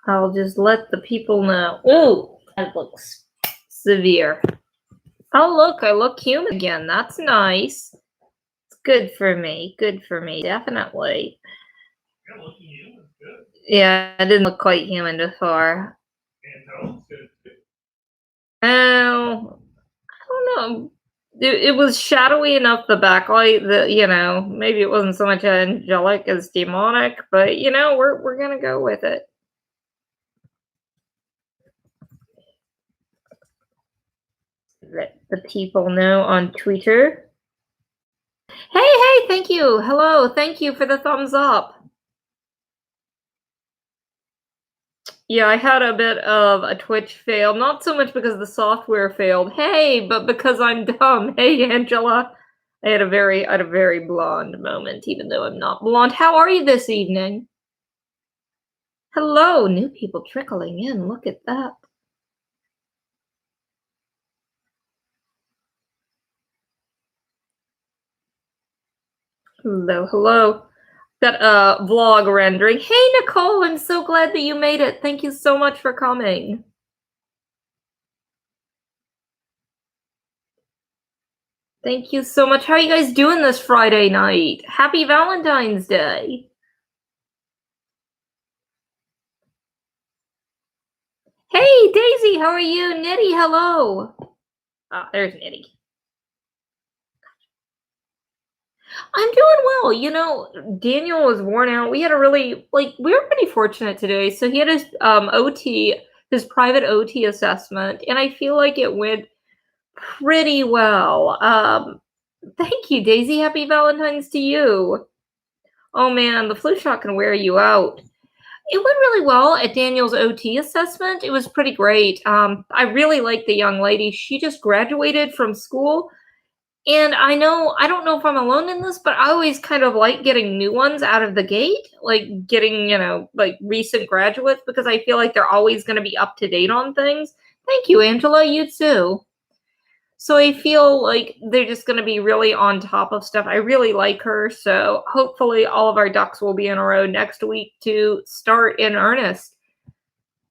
I'll just let the people know. Ooh, that looks severe. Oh, look, I look human again. That's nice. It's good for me. Good for me, definitely. Yeah, looking human, good. Yeah, I didn't look quite human before. And tone's good too. Oh, I don't know. It was shadowy enough, the backlight, that, maybe it wasn't so much angelic as demonic, but, we're gonna go with it. Let the people know on Twitter. Hey, thank you. Hello, thank you for the thumbs up. Yeah, I had a bit of a Twitch fail, not so much because the software failed. Hey, but because I'm dumb. Hey, Angela. I had a very blonde moment, even though I'm not blonde. How are you this evening? Hello, new people trickling in. Look at that. Hello. Got a vlog rendering. Hey, Nicole, I'm so glad that you made it. Thank you so much for coming. Thank you so much. How are you guys doing this Friday night? Happy Valentine's Day. Hey, Daisy, how are you? Nitty, hello. Ah, there's Nitty. I'm doing well. Daniel was worn out. We had a really, we were pretty fortunate today. So he had his OT, his private OT assessment, and I feel like it went pretty well. Thank you, Daisy. Happy Valentine's to you. Oh man, the flu shot can wear you out. It went really well at Daniel's OT assessment. It was pretty great. I really like the young lady. She just graduated from school. And I don't know if I'm alone in this, but I always kind of like getting new ones out of the gate, like getting, recent graduates, because I feel like they're always going to be up to date on things. Thank you, Angela. You too. So I feel like they're just going to be really on top of stuff. I really like her. So hopefully all of our ducks will be in a row next week to start in earnest.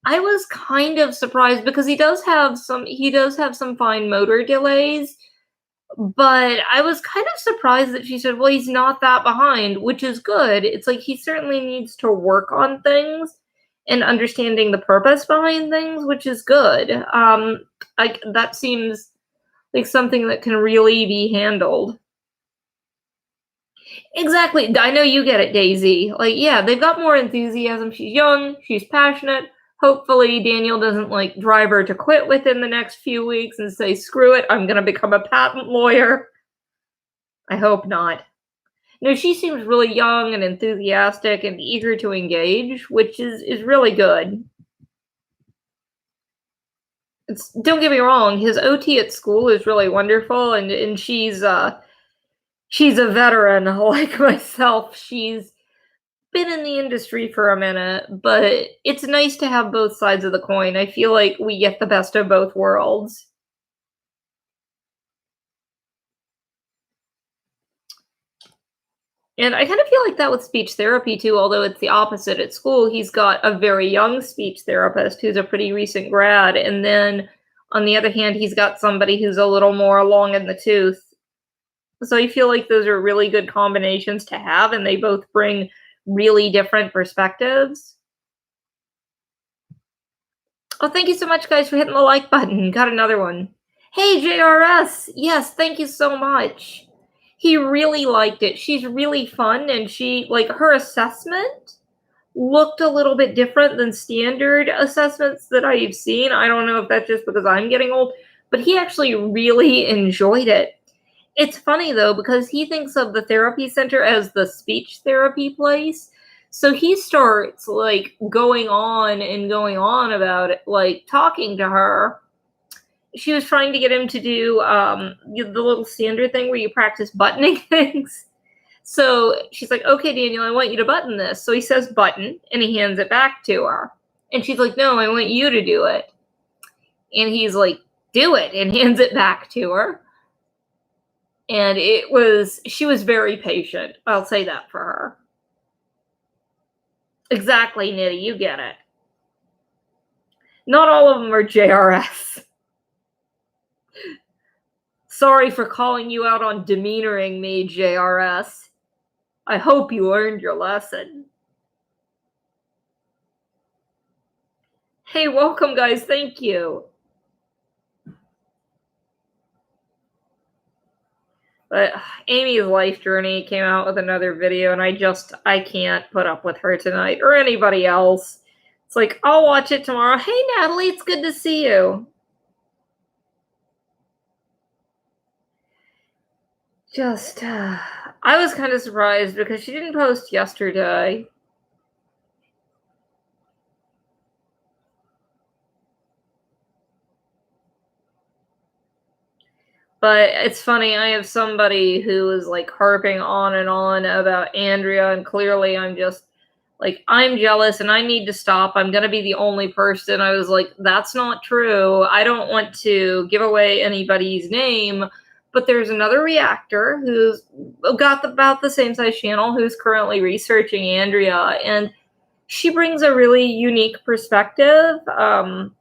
I was kind of surprised because he does have some fine motor delays, but I was kind of surprised that she said, well, he's not that behind, which is good. It's like he certainly needs to work on things and understanding the purpose behind things, which is good. That seems like something that can really be handled. Exactly. I know you get it, Daisy. Like, yeah, they've got more enthusiasm. She's young, she's passionate. Hopefully, Daniel doesn't drive her to quit within the next few weeks and say, screw it, I'm going to become a patent lawyer. I hope not. No, she seems really young and enthusiastic and eager to engage, which is really good. Don't get me wrong, his OT at school is really wonderful, and she's a veteran like myself. She's been in the industry for a minute, but it's nice to have both sides of the coin. I feel like we get the best of both worlds. And I kind of feel like that with speech therapy too, although it's the opposite at school. He's got a very young speech therapist who's a pretty recent grad. And then on the other hand, he's got somebody who's a little more long in the tooth. So I feel like those are really good combinations to have, and they both bring really different perspectives. Oh, thank you so much, guys, for hitting the like button. Got another one. Hey, JRS. Yes, thank you so much. He really liked it. She's really fun, and her assessment looked a little bit different than standard assessments that I've seen. I don't know if that's just because I'm getting old, but he actually really enjoyed it. It's funny though, because he thinks of the therapy center as the speech therapy place. So he starts going on and going on about it, talking to her. She was trying to get him to do the little standard thing where you practice buttoning things. So she's like, okay, Daniel, I want you to button this. So he says button, and he hands it back to her. And she's like, no, I want you to do it. And he's like, do it, and hands it back to her. And she was very patient. I'll say that for her. Exactly, Nitty, you get it. Not all of them are JRS. Sorry for calling you out on demeanoring me, JRS. I hope you learned your lesson. Hey, welcome, guys. Thank you. But Amy's life journey came out with another video, and I can't put up with her tonight or anybody else. It's like, I'll watch it tomorrow. Hey, Natalie, it's good to see you. I was kind of surprised because she didn't post yesterday. But it's funny, I have somebody who is like harping on and on about Andrea, and clearly I'm just like, I'm jealous and I need to stop. I'm going to be the only person. I was like, that's not true. I don't want to give away anybody's name. But there's another reactor who's got about the same size channel who's currently researching Andrea, and she brings a really unique perspective. Well,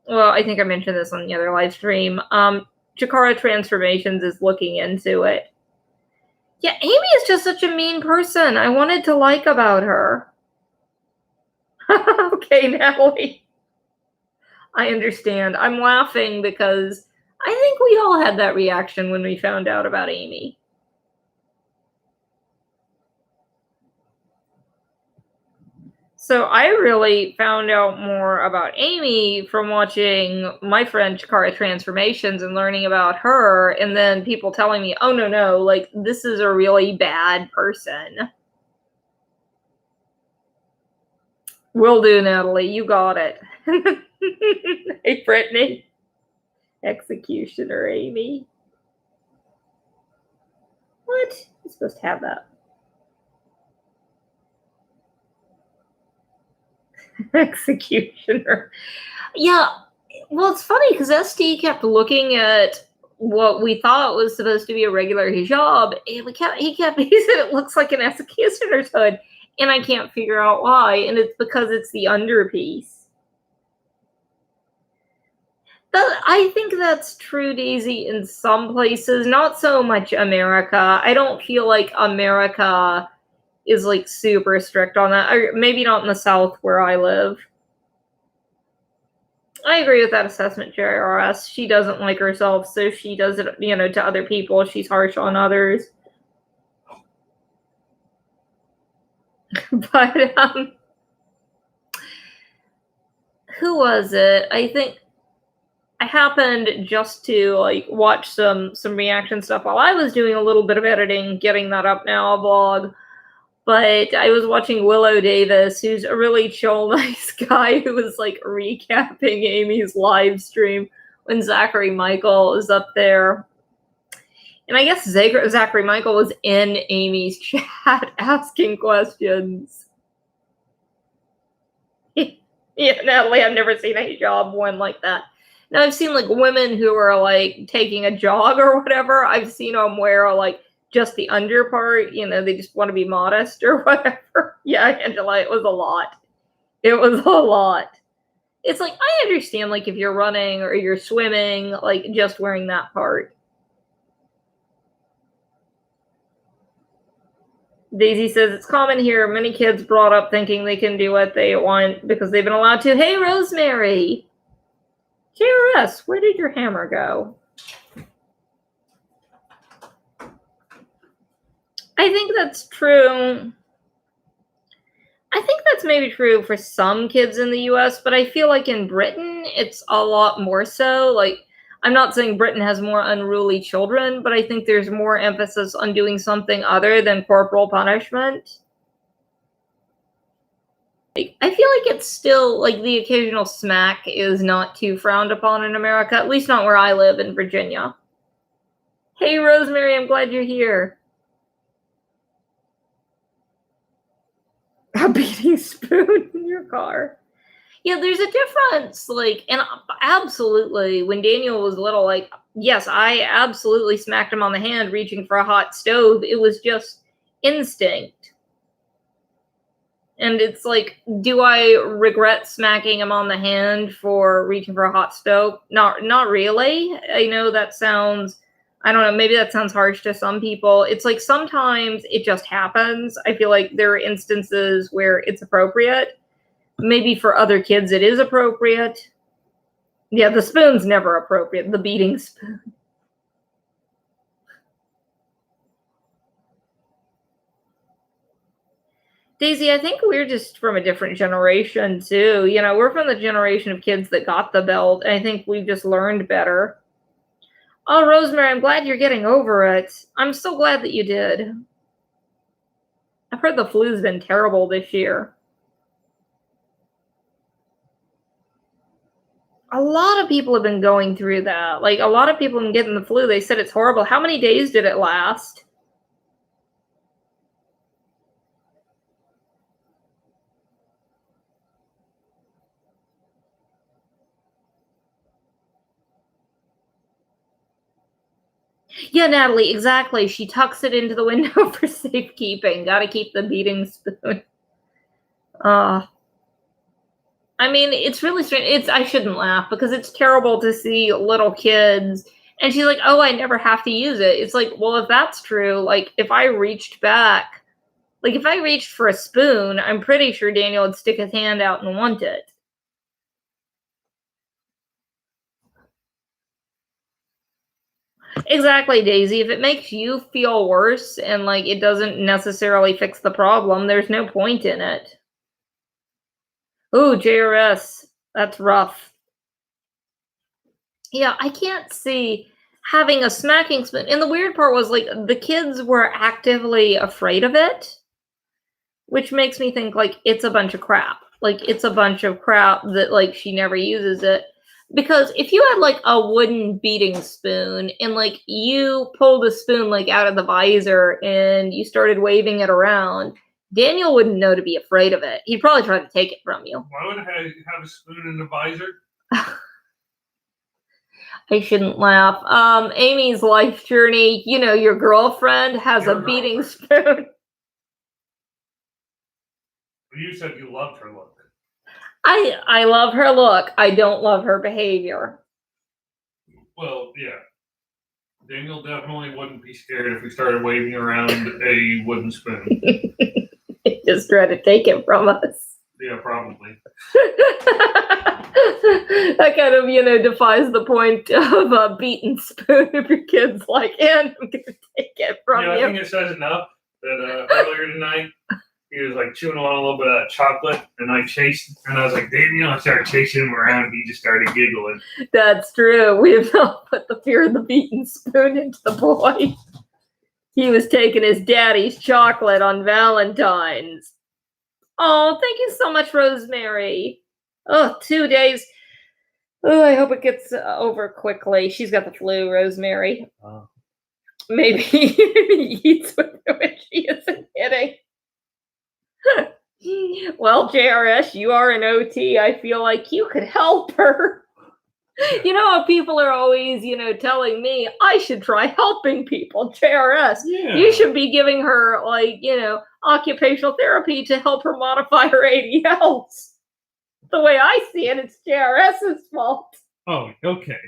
I think I mentioned this on the other live stream. Chikara Transformations is looking into it. Yeah, Amy is just such a mean person. I wanted to like about her. Okay, Natalie. I understand. I'm laughing because I think we all had that reaction when we found out about Amy. So I really found out more about Amy from watching my friend Chikara Transformations and learning about her, and then people telling me, oh, no, like, this is a really bad person. Will do, Natalie. You got it. Hey, Brittany. Executioner Amy. What? You're supposed to have that. Executioner. Yeah, well, it's funny because SD kept looking at what we thought was supposed to be a regular hijab, and he said it looks like an executioner's hood, and I can't figure out why, and it's because it's the underpiece. I think that's true, Daisy, in some places, not so much America. I don't feel like America is like super strict on that. Or maybe not in the South where I live. I agree with that assessment, JRS. She doesn't like herself, so she does it, to other people. She's harsh on others. But who was it? I think I happened just to like watch some reaction stuff while I was doing a little bit of editing, getting that up now, a vlog. But I was watching Willow Davis, who's a really chill, nice guy, who was like recapping Amy's live stream when Zachary Michael is up there. And I guess Zachary Michael was in Amy's chat asking questions. Yeah, Natalie, I've never seen a hijab worn like that. Now, I've seen like women who are like taking a jog or whatever. I've seen them wear like just the under part, they just want to be modest or whatever. Yeah, Angela, it was a lot. It was a lot. It's like, I understand, like, if you're running or you're swimming, like, just wearing that part. Daisy says, it's common here. Many kids brought up thinking they can do what they want because they've been allowed to. Hey, Rosemary. JRS, where did your hammer go? I think that's true. I think that's maybe true for some kids in the US, but I feel like in Britain, it's a lot more so. Like, I'm not saying Britain has more unruly children, but I think there's more emphasis on doing something other than corporal punishment. Like, I feel like it's still, like, the occasional smack is not too frowned upon in America, at least not where I live in Virginia. Hey, Rosemary, I'm glad you're here. A beating spoon in your car. Yeah, there's a difference, like, and absolutely, when Daniel was little, like, yes, I absolutely smacked him on the hand reaching for a hot stove. It was just instinct. And it's like, do I regret smacking him on the hand for reaching for a hot stove? Not really. I know that sounds, I don't know, maybe that sounds harsh to some people. It's like sometimes it just happens. I feel like there are instances where it's appropriate. Maybe for other kids it is appropriate. Yeah, the spoon's never appropriate, the beating spoon. Daisy, I think we're just from a different generation too. You know, we're from the generation of kids that got the belt. And I think we've just learned better. Oh, Rosemary, I'm glad you're getting over it. I'm so glad that you did. I've heard the flu's been terrible this year. A lot of people have been going through that. Like, a lot of people have been getting the flu. They said it's horrible. How many days did it last? Yeah, Natalie, exactly. She tucks it into the window for safekeeping. Gotta keep the beating spoon. Uh, I mean, it's really strange. I shouldn't laugh because it's terrible to see little kids. And she's like, oh, I never have to use it. It's like, well, if that's true, like if I reached back, like if I reached for a spoon, I'm pretty sure Daniel would stick his hand out and want it. Exactly, Daisy. If it makes you feel worse and like it doesn't necessarily fix the problem, there's no point in it. Ooh, JRS. That's rough. Yeah, I can't see having a smacking spoon. And the weird part was like the kids were actively afraid of it, which makes me think like it's a bunch of crap. Like it's a bunch of crap that like she never uses it. Because if you had like a wooden beating spoon and like you pulled a spoon like out of the visor and you started waving it around, Daniel wouldn't know to be afraid of it. He'd probably try to take it from you. Why would I have a spoon in the visor? I shouldn't laugh. Amy's life journey, you know, your girlfriend has Your a beating girlfriend. spoon. You said you loved her look. I love her look. I don't love her behavior. Well, yeah. Daniel definitely wouldn't be scared if we started waving around a wooden spoon. Just try to take it from us. Yeah, probably. That kind of, you know, defies the point of a beaten spoon if your kid's like, and I'm going to take it from you. I think it says enough that earlier tonight, he was like chewing on a little bit of that chocolate, and I was like, Daniel, I started chasing him around, and he just started giggling. That's true. We have not put the fear of the beaten spoon into the boy. He was taking his daddy's chocolate on Valentine's. Oh, thank you so much, Rosemary. Oh, 2 days. Oh, I hope it gets over quickly. She's got the flu, Rosemary. Maybe he eats with her when she isn't hitting. Well, JRS, you are an OT. I feel like you could help her. You know how people are always, you know, telling me I should try helping people. JRS, you should be giving her, like, you know, occupational therapy to help her modify her ADLs. The way I see it, it's JRS's fault. Oh, okay.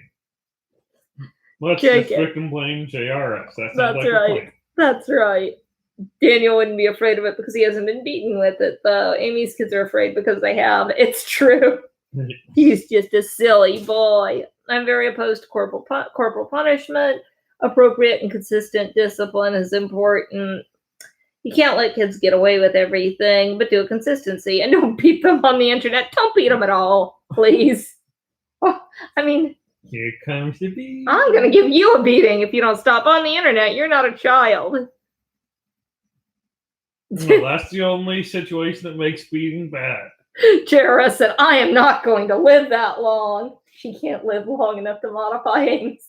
Let's just freaking blame JRS. That's right. That's right. Daniel wouldn't be afraid of it because he hasn't been beaten with it, though. Amy's kids are afraid because they have. It's true. He's just a silly boy. I'm very opposed to corporal punishment. Appropriate and consistent discipline is important. You can't let kids get away with everything, but do a consistency. And don't beat them on the internet. Don't beat them at all, please. I mean, here comes the beat. I'm going to give you a beating if you don't stop on the internet. You're not a child. Well, that's the only situation that makes beating bad. JRS said, I am not going to live that long. She can't live long enough to modify Amy's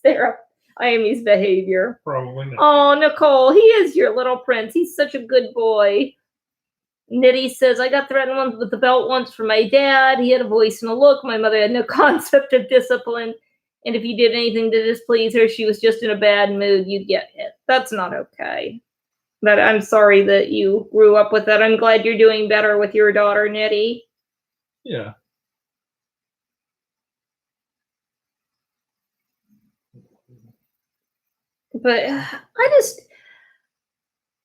behavior. Probably not. Oh, Nicole, he is your little prince. He's such a good boy. Nitty says, I got threatened with the belt once from my dad. He had a voice and a look. My mother had no concept of discipline. And if you did anything to displease her, she was just in a bad mood. You'd get hit. That's not okay. But I'm sorry that you grew up with that. I'm glad you're doing better with your daughter, Nitty. Yeah. But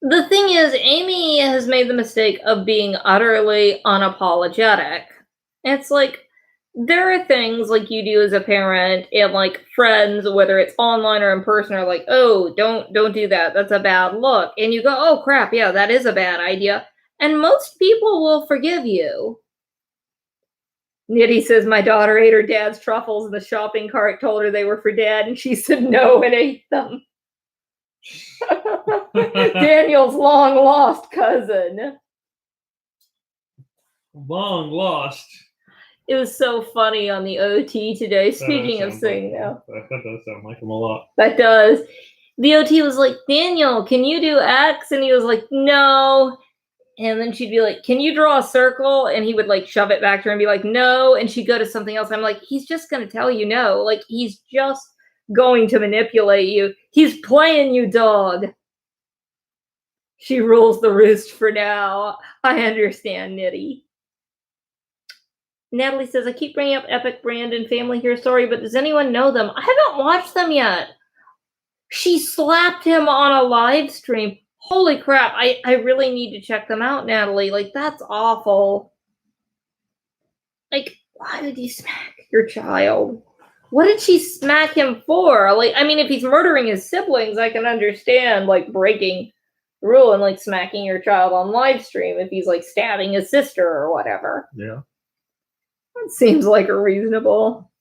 the thing is, Amy has made the mistake of being utterly unapologetic. It's like, there are things like you do as a parent and like friends, whether it's online or in person, are like, oh, don't do that. That's a bad look. And you go, oh crap, yeah, that is a bad idea. And most people will forgive you. Nitty says, my daughter ate her dad's truffles in the shopping cart, told her they were for dad, and she said no and ate them. Daniel's long lost cousin. Long lost. It was so funny on the OT today. Speaking of saying no. That does sound like him a lot. That does. The OT was like, Daniel, can you do X? And he was like, no. And then she'd be like, can you draw a circle? And he would like shove it back to her and be like, no. And she'd go to something else. I'm like, he's just going to tell you no. Like, he's just going to manipulate you. He's playing you, dog. She rules the roost for now. I understand, Nitty. Natalie says, I keep bringing up Epic Brandon Family Here Story, but does anyone know them? I haven't watched them yet. She slapped him on a live stream. Holy crap. I really need to check them out, Natalie. Like, that's awful. Like, why did you smack your child? What did she smack him for? Like, I mean, if he's murdering his siblings, I can understand, like, breaking the rule and, like, smacking your child on live stream if he's, like, stabbing his sister or whatever. Yeah. That seems like a reasonable,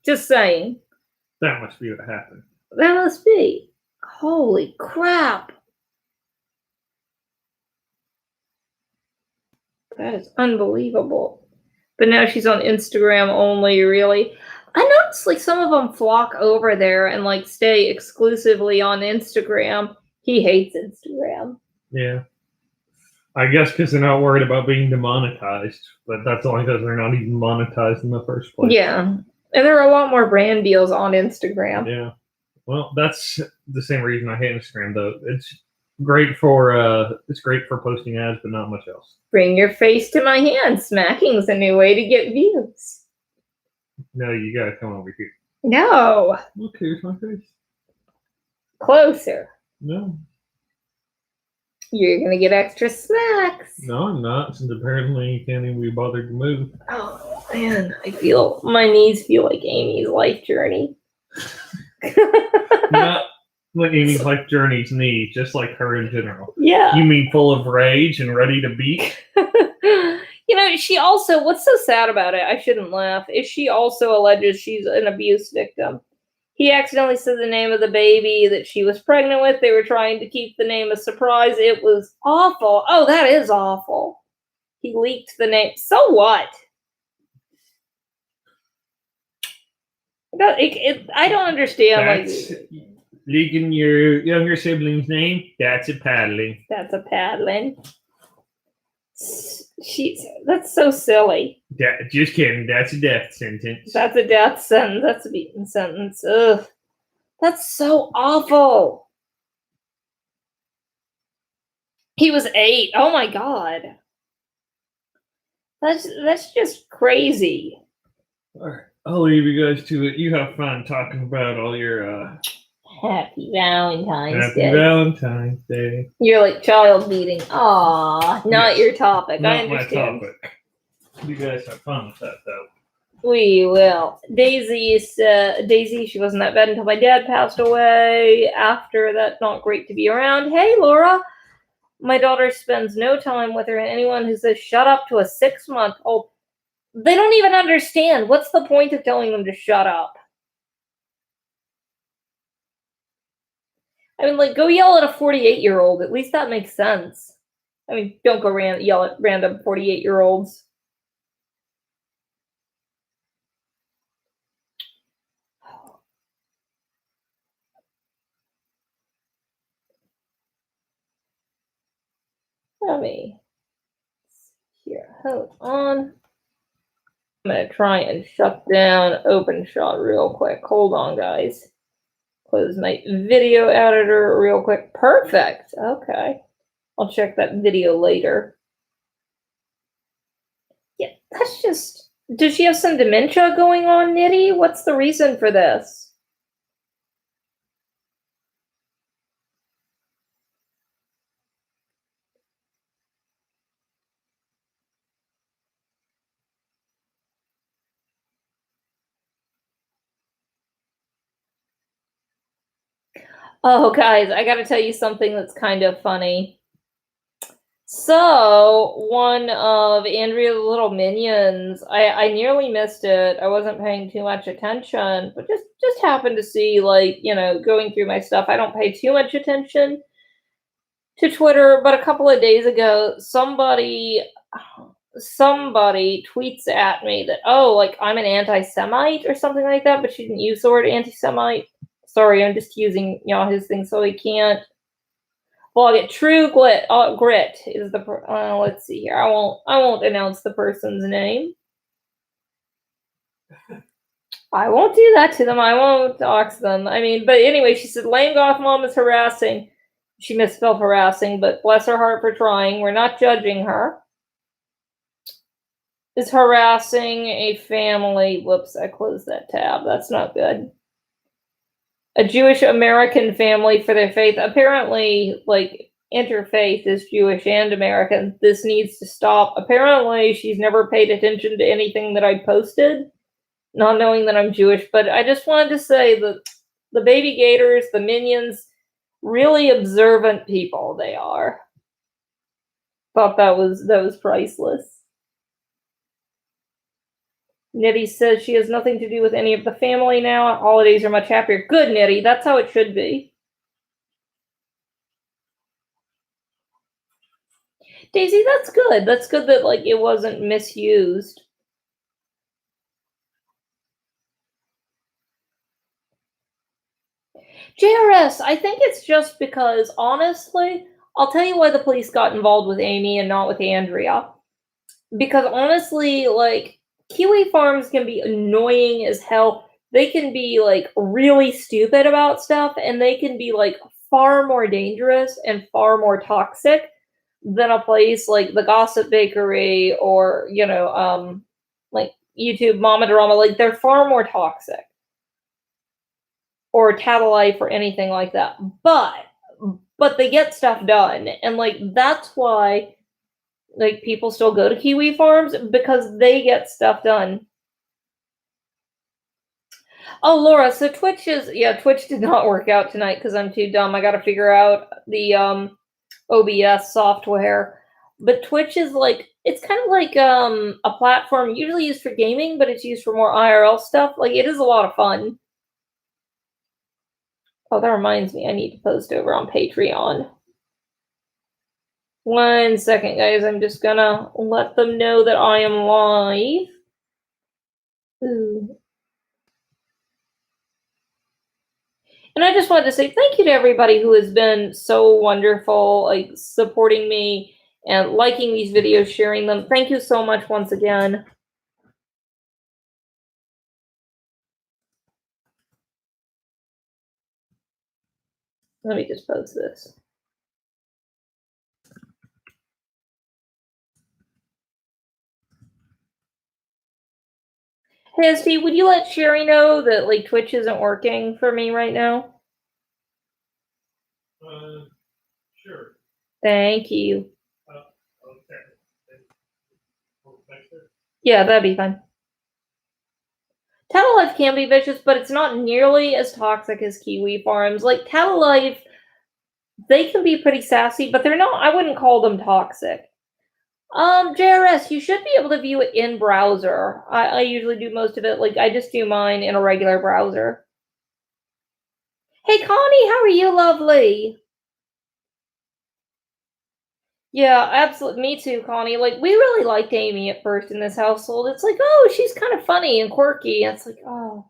just saying. That must be what happened. That must be. Holy crap. That is unbelievable. But now she's on Instagram only, really. I noticed like some of them flock over there and like stay exclusively on Instagram. He hates Instagram. Yeah. I guess because they're not worried about being demonetized, but that's only because they're not even monetized in the first place. Yeah. And there are a lot more brand deals on Instagram. Yeah. Well, that's the same reason I hate Instagram, though. It's great for posting ads, but not much else. Bring your face to my hand. Smacking's a new way to get views. No, you gotta come over here. No. Look, here's my face. Closer. No. You're gonna get extra smacks. No, I'm not, since apparently you can't even be bothered to move. Oh man, my knees feel like Amy's life journey. Not like Amy's life journey's knees, just like her in general. Yeah. You mean full of rage and ready to beat? She also, what's so sad about it, I shouldn't laugh, is she also alleges she's an abuse victim. He accidentally said the name of the baby that she was pregnant with. They were trying to keep the name a surprise. It was awful. Oh, that is awful. He leaked the name. So what? I don't understand. That's leaking your younger sibling's name. That's a paddling. That's a paddling. That's so silly. Just kidding. That's a death sentence. That's a death sentence. That's a beaten sentence. Ugh. That's so awful. He was 8. Oh my god. That's just crazy. All right. I'll leave you guys to it. You have fun talking about all your Happy Valentine's Day. Happy Valentine's Day. You're like child beating. Aw, not your topic. Not I understand. my topic. You guys have fun with that, though. We will. Daisy, she wasn't that bad until my dad passed away. After that, not great to be around. Hey, Laura. My daughter spends no time with her and anyone who says shut up to a 6-month-old. They don't even understand. What's the point of telling them to shut up? I mean, like, go yell at a 48-year-old. At least that makes sense. I mean, don't go yell at random 48-year-olds. Let me here. Hold on. I'm gonna try and shut down OpenShot real quick. Hold on, guys. close my video editor real quick. Perfect. Okay. I'll check that video later. Yeah, that's just. Does she have some dementia going on, Nitty? What's the reason for this? Oh, guys, I gotta tell you something that's kind of funny. So, one of Andrea's little minions, I nearly missed it. I wasn't paying too much attention, but just happened to see, like, going through my stuff. I don't pay too much attention to Twitter, but a couple of days ago, somebody tweets at me that, oh, like, I'm an anti-Semite or something like that, but she didn't use the word anti-Semite. Sorry, I'm just using his thing, so he can't. Well, I get True Grit is the. Let's see here. I won't announce the person's name. I won't do that to them. I won't dox them. I mean, but anyway, she said lame goth mom is harassing. She misspelled harassing, but bless her heart for trying. We're not judging her. Is harassing a family. Whoops, I closed that tab. That's not good. A Jewish American family for their faith. Apparently, like, interfaith is Jewish and American. This needs to stop. Apparently, she's never paid attention to anything that I posted, not knowing that I'm Jewish. But I just wanted to say that the baby gators, the minions, really observant people they are. Thought that was priceless. Nitty says she has nothing to do with any of the family now. Holidays are much happier. Good, Nitty. That's how it should be. Daisy, that's good. That's good that, like, it wasn't misused. JRS, I think it's just because, honestly, I'll tell you why the police got involved with Amy and not with Andrea. Because honestly, like, Kiwi farms can be annoying as hell. They can be, like, really stupid about stuff, and they can be, like, far more dangerous and far more toxic than a place like the Gossip Bakery or, like YouTube Mama Drama. Like, they're far more toxic. Or Tattle Life or anything like that. But they get stuff done. And, like, that's why, like, people still go to Kiwi farms, because they get stuff done. Oh, Laura, so Twitch did not work out tonight because I'm too dumb. I gotta figure out the OBS software. But Twitch is like, it's kind of like a platform usually used for gaming, but it's used for more IRL stuff. Like, it is a lot of fun. Oh, that reminds me, I need to post over on Patreon. 1 second, guys. I'm just gonna let them know that I am live. Ooh. And I just wanted to say thank you to everybody who has been so wonderful, like, supporting me and liking these videos, sharing them. Thank you so much once again. Let me just post this. Hey, Steve, would you let Sherry know that, like, Twitch isn't working for me right now? Sure. Thank you. Okay. Yeah, that'd be fine. Tattle Life can be vicious, but it's not nearly as toxic as Kiwi Farms. Like, Tattle Life, they can be pretty sassy, but they're not, I wouldn't call them toxic. JRS, you should be able to view it in browser. I usually do most of it. Like, I just do mine in a regular browser. Hey, Connie, how are you, lovely? Yeah, absolutely. Me too, Connie. Like, we really liked Amy at first in this household. It's like, oh, she's kind of funny and quirky. It's like, oh,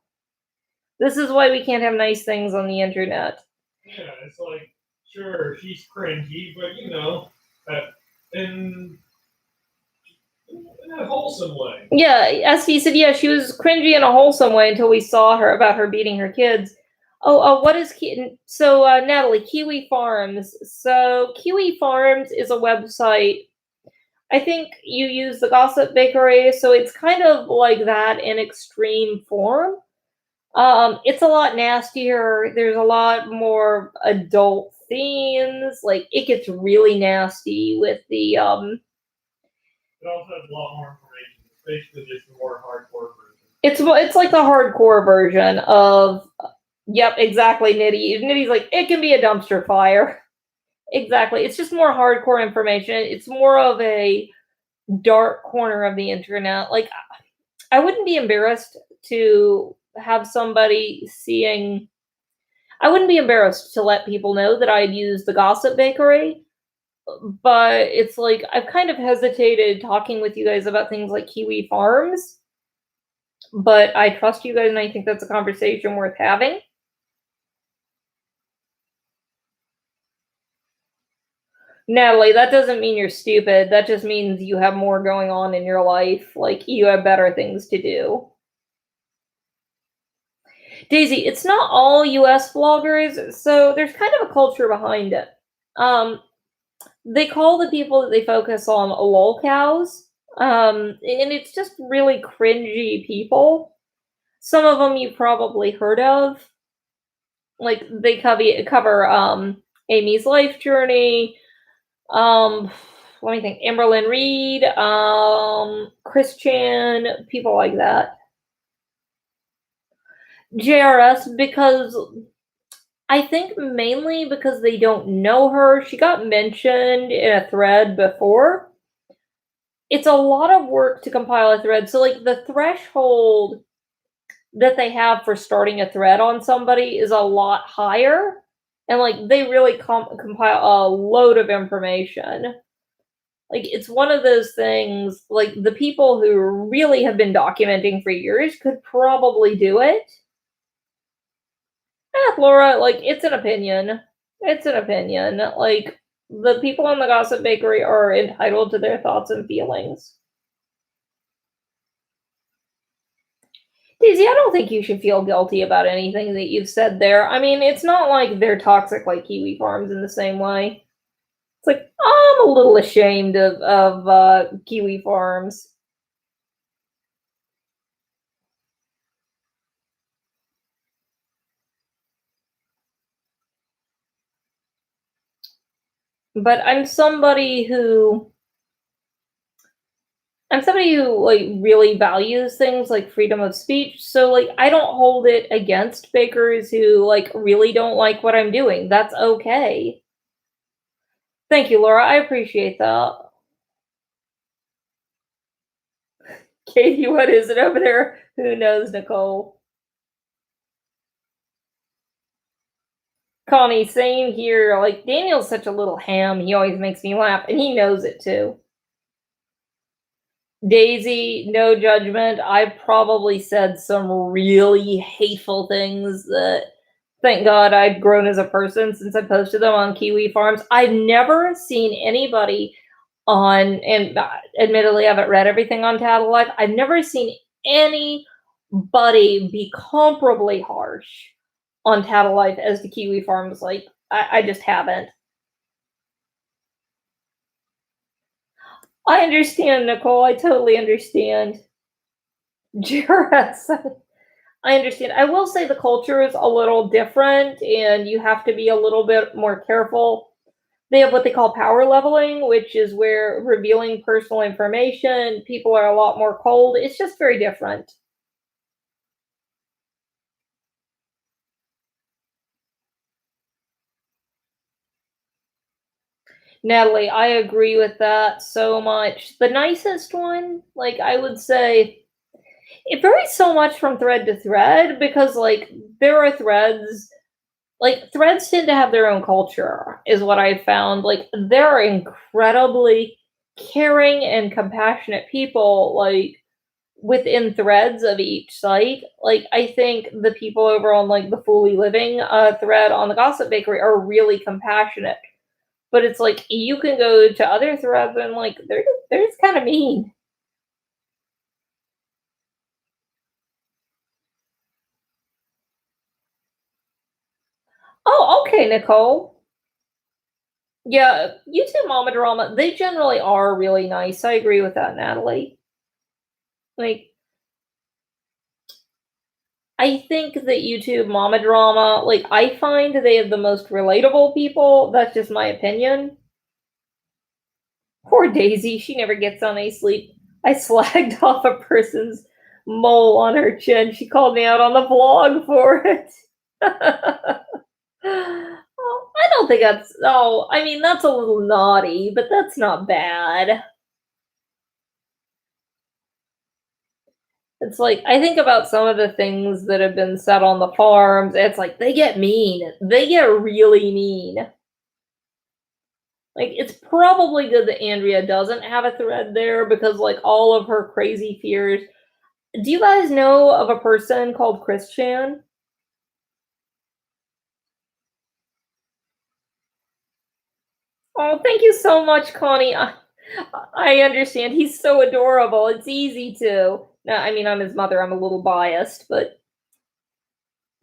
this is why we can't have nice things on the internet. Yeah, it's like, sure, she's cringy, but in a wholesome way. Yeah, as he said, yeah, she was cringy in a wholesome way until we saw her about her beating her kids. What is so, Natalie, Kiwi Farms. So, Kiwi Farms is a website. I think you use the Gossip Bakery, so it's kind of like that in extreme form. It's a lot nastier. There's a lot more adult themes. Like it gets really nasty with the It also has a lot more information. It's basically just a more hardcore version. it's like the hardcore version of yep, exactly, Nitty. Nitty's like it can be a dumpster fire. Exactly. It's just more hardcore information. It's more of a dark corner of the internet. Like I wouldn't be embarrassed to have somebody seeing I wouldn't be embarrassed to let people know that I'd used the Gossip Bakery, but it's like I've kind of hesitated talking with you guys about things like Kiwi Farms, but I trust you guys and I think that's a conversation worth having. Natalie, that doesn't mean you're stupid. That just means you have more going on in your life. Like, you have better things to do. Daisy, it's not all US vloggers, so there's kind of a culture behind it. They call the people that they focus on lolcows, and it's just really cringy people. Some of them you probably heard of. Like, they cover Amy's life journey, um, let me think, Amberlyn Reed, Chris Chan, people like that. JRS, because I think mainly because they don't know her. She got mentioned in a thread before. It's a lot of work to compile a thread. So, like, the threshold that they have for starting a thread on somebody is a lot higher. And, like, they really compile a load of information. Like, it's one of those things, like, the people who really have been documenting for years could probably do it. Laura, like, it's an opinion. It's an opinion. Like, the people in the Gossip Bakery are entitled to their thoughts and feelings. Daisy, I don't think you should feel guilty about anything that you've said there. I mean, it's not like they're toxic like Kiwi Farms in the same way. It's like, I'm a little ashamed of Kiwi Farms. But I'm somebody who like really values things like freedom of speech. So like I don't hold it against bakers who like really don't like what I'm doing. That's okay. Thank you, Laura. I appreciate that. Katie, what is it over there? Who knows, Nicole? Connie, same here. Like Daniel's such a little ham. He always makes me laugh, and he knows it too. Daisy, no judgment. I probably said some really hateful things that thank God I've grown as a person since I posted them on Kiwi Farms. I've never seen anybody on, and admittedly, I haven't read everything on Tattle Life. I've never seen anybody be comparably harsh on Tattle Life as the Kiwi Farms. Like, I just haven't. I understand, Nicole. I totally understand. Jess, I understand. I will say the culture is a little different, and you have to be a little bit more careful. They have what they call power leveling, which is where revealing personal information, people are a lot more cold. It's just very different. Natalie, I agree with that so much. The nicest one, like I would say, it varies so much from thread to thread because like there are threads like threads tend to have their own culture is what I've found. Like there are incredibly caring and compassionate people like within threads of each site. Like I think the people over on like the Fully Living thread on the Gossip Bakery are really compassionate. But it's like you can go to other threads and like they're just kind of mean. Okay, Nicole. Yeah, YouTube Mama Drama, they generally are really nice. I agree with that, Natalie. Like, I think that YouTube Mama Drama, like, I find they have the most relatable people. That's just my opinion. Poor Daisy, she never gets any sleep. I slagged off a person's mole on her chin. She called me out on the vlog for it. Oh, I don't think that's. Oh, I mean, that's a little naughty, but that's not bad. It's like, I think about some of the things that have been said on the forums. It's like, they get mean. They get really mean. Like, it's probably good that Andrea doesn't have a thread there because, like, all of her crazy fears. Do you guys know of a person called Christian? Oh, thank you so much, Connie. I understand. He's so adorable. It's easy to. No, I mean, I'm his mother. I'm a little biased, but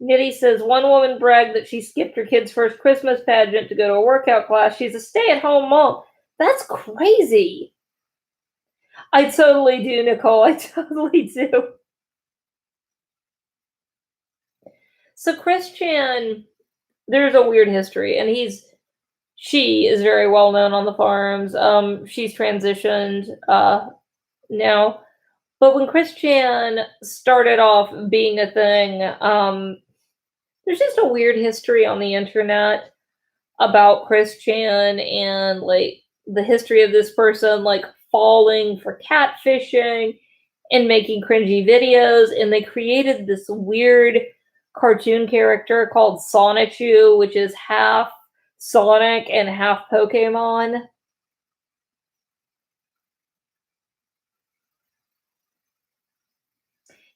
Nitty says one woman bragged that she skipped her kid's first Christmas pageant to go to a workout class. She's a stay-at-home mom. That's crazy. I totally do, Nicole. I totally do. So Christian, there's a weird history, and she is very well known on the forums. She's transitioned now. But when Christian started off being a thing, there's just a weird history on the internet about Christian and like the history of this person like falling for catfishing and making cringy videos, and they created this weird cartoon character called Sonichu, which is half Sonic and half Pokemon.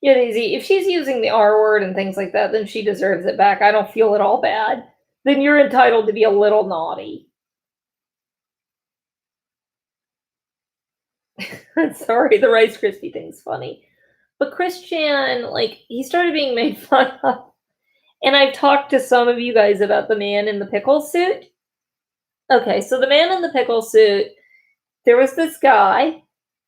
Yeah, Daisy, if she's using the R word and things like that, then she deserves it back. I don't feel at all bad. Then you're entitled to be a little naughty. Sorry, the Rice Krispie thing's funny. But Christian, like, he started being made fun of. And I've talked to some of you guys about the man in the pickle suit. Okay, so the man in the pickle suit, there was this guy,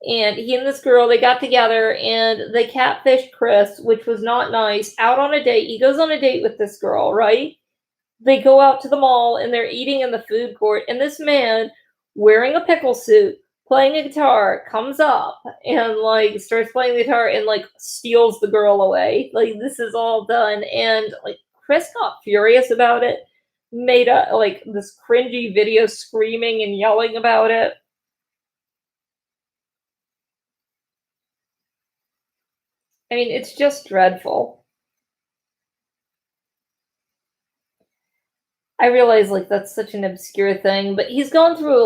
and he and this girl, they got together and they catfished Chris, which was not nice, out on a date. He goes on a date with this girl, right? They go out to the mall and they're eating in the food court, and this man wearing a pickle suit, playing a guitar, comes up and like starts playing the guitar and like steals the girl away. Like, this is all done, and like Chris got furious about it, made a like this cringy video screaming and yelling about it. I mean, it's just dreadful. I realize like that's such an obscure thing, but she's gone through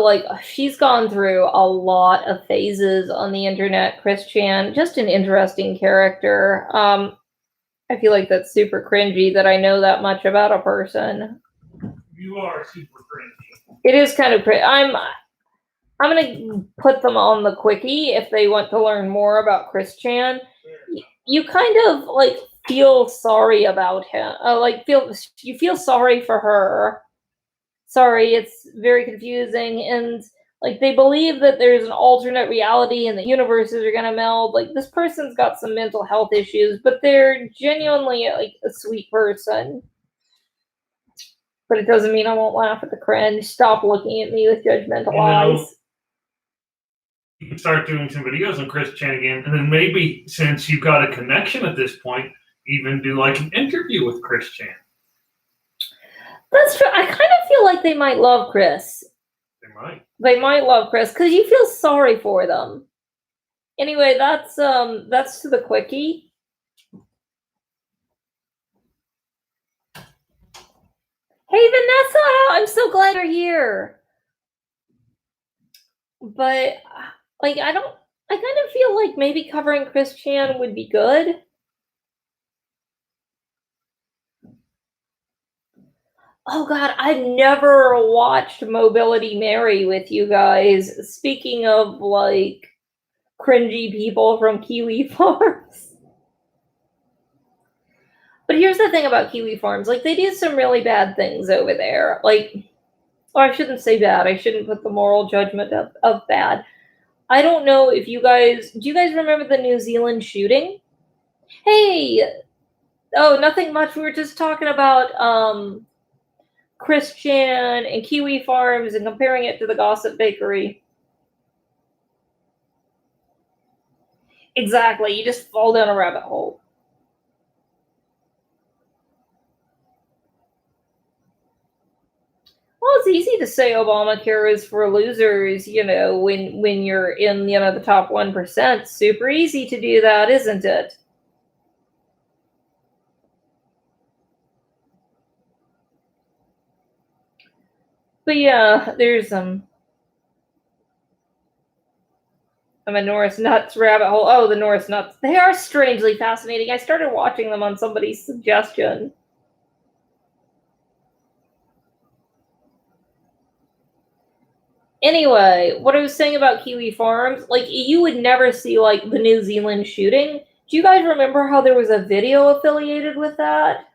a lot of phases on the internet. Christian, just an interesting character. I feel like that's super cringy that I know that much about a person. You are super cringy. It is kind of cringy. I'm gonna put them on the quickie if they want to learn more about Christian. You kind of like feel sorry about him. You feel sorry for her. Sorry, it's very confusing, and like they believe that there's an alternate reality and the universes are gonna meld. Like, this person's got some mental health issues, but they're genuinely like a sweet person. But it doesn't mean I won't laugh at the cringe. Stop looking at me with judgmental eyes. You can start doing some videos on Christian again, and then maybe since you've got a connection at this point, even do like an interview with Christian. That's true. I kind of feel like they might love Chris. They might love Chris because you feel sorry for them. Anyway, that's to the quickie. Hey Vanessa, I'm so glad you're here. But like I kind of feel like maybe covering Christian would be good. Oh god, I've never watched Mobility Mary with you guys. Speaking of like cringy people from Kiwi Farms. But here's the thing about Kiwi Farms, like, they do some really bad things over there, like, or I shouldn't say bad, I shouldn't put the moral judgment of bad. I don't know if do you guys remember the New Zealand shooting? Hey! Oh, nothing much, we were just talking about, Christian and Kiwi Farms and comparing it to the Gossip Bakery. Exactly, you just fall down a rabbit hole. Well, it's easy to say Obamacare is for losers, when you're in, the top 1%. Super easy to do that, isn't it? But yeah, there's I'm a Norris Nuts rabbit hole. Oh, the Norris Nuts. They are strangely fascinating. I started watching them on somebody's suggestion. Anyway, what I was saying about Kiwi Farms, like, you would never see, like, the New Zealand shooting. Do you guys remember how there was a video affiliated with that?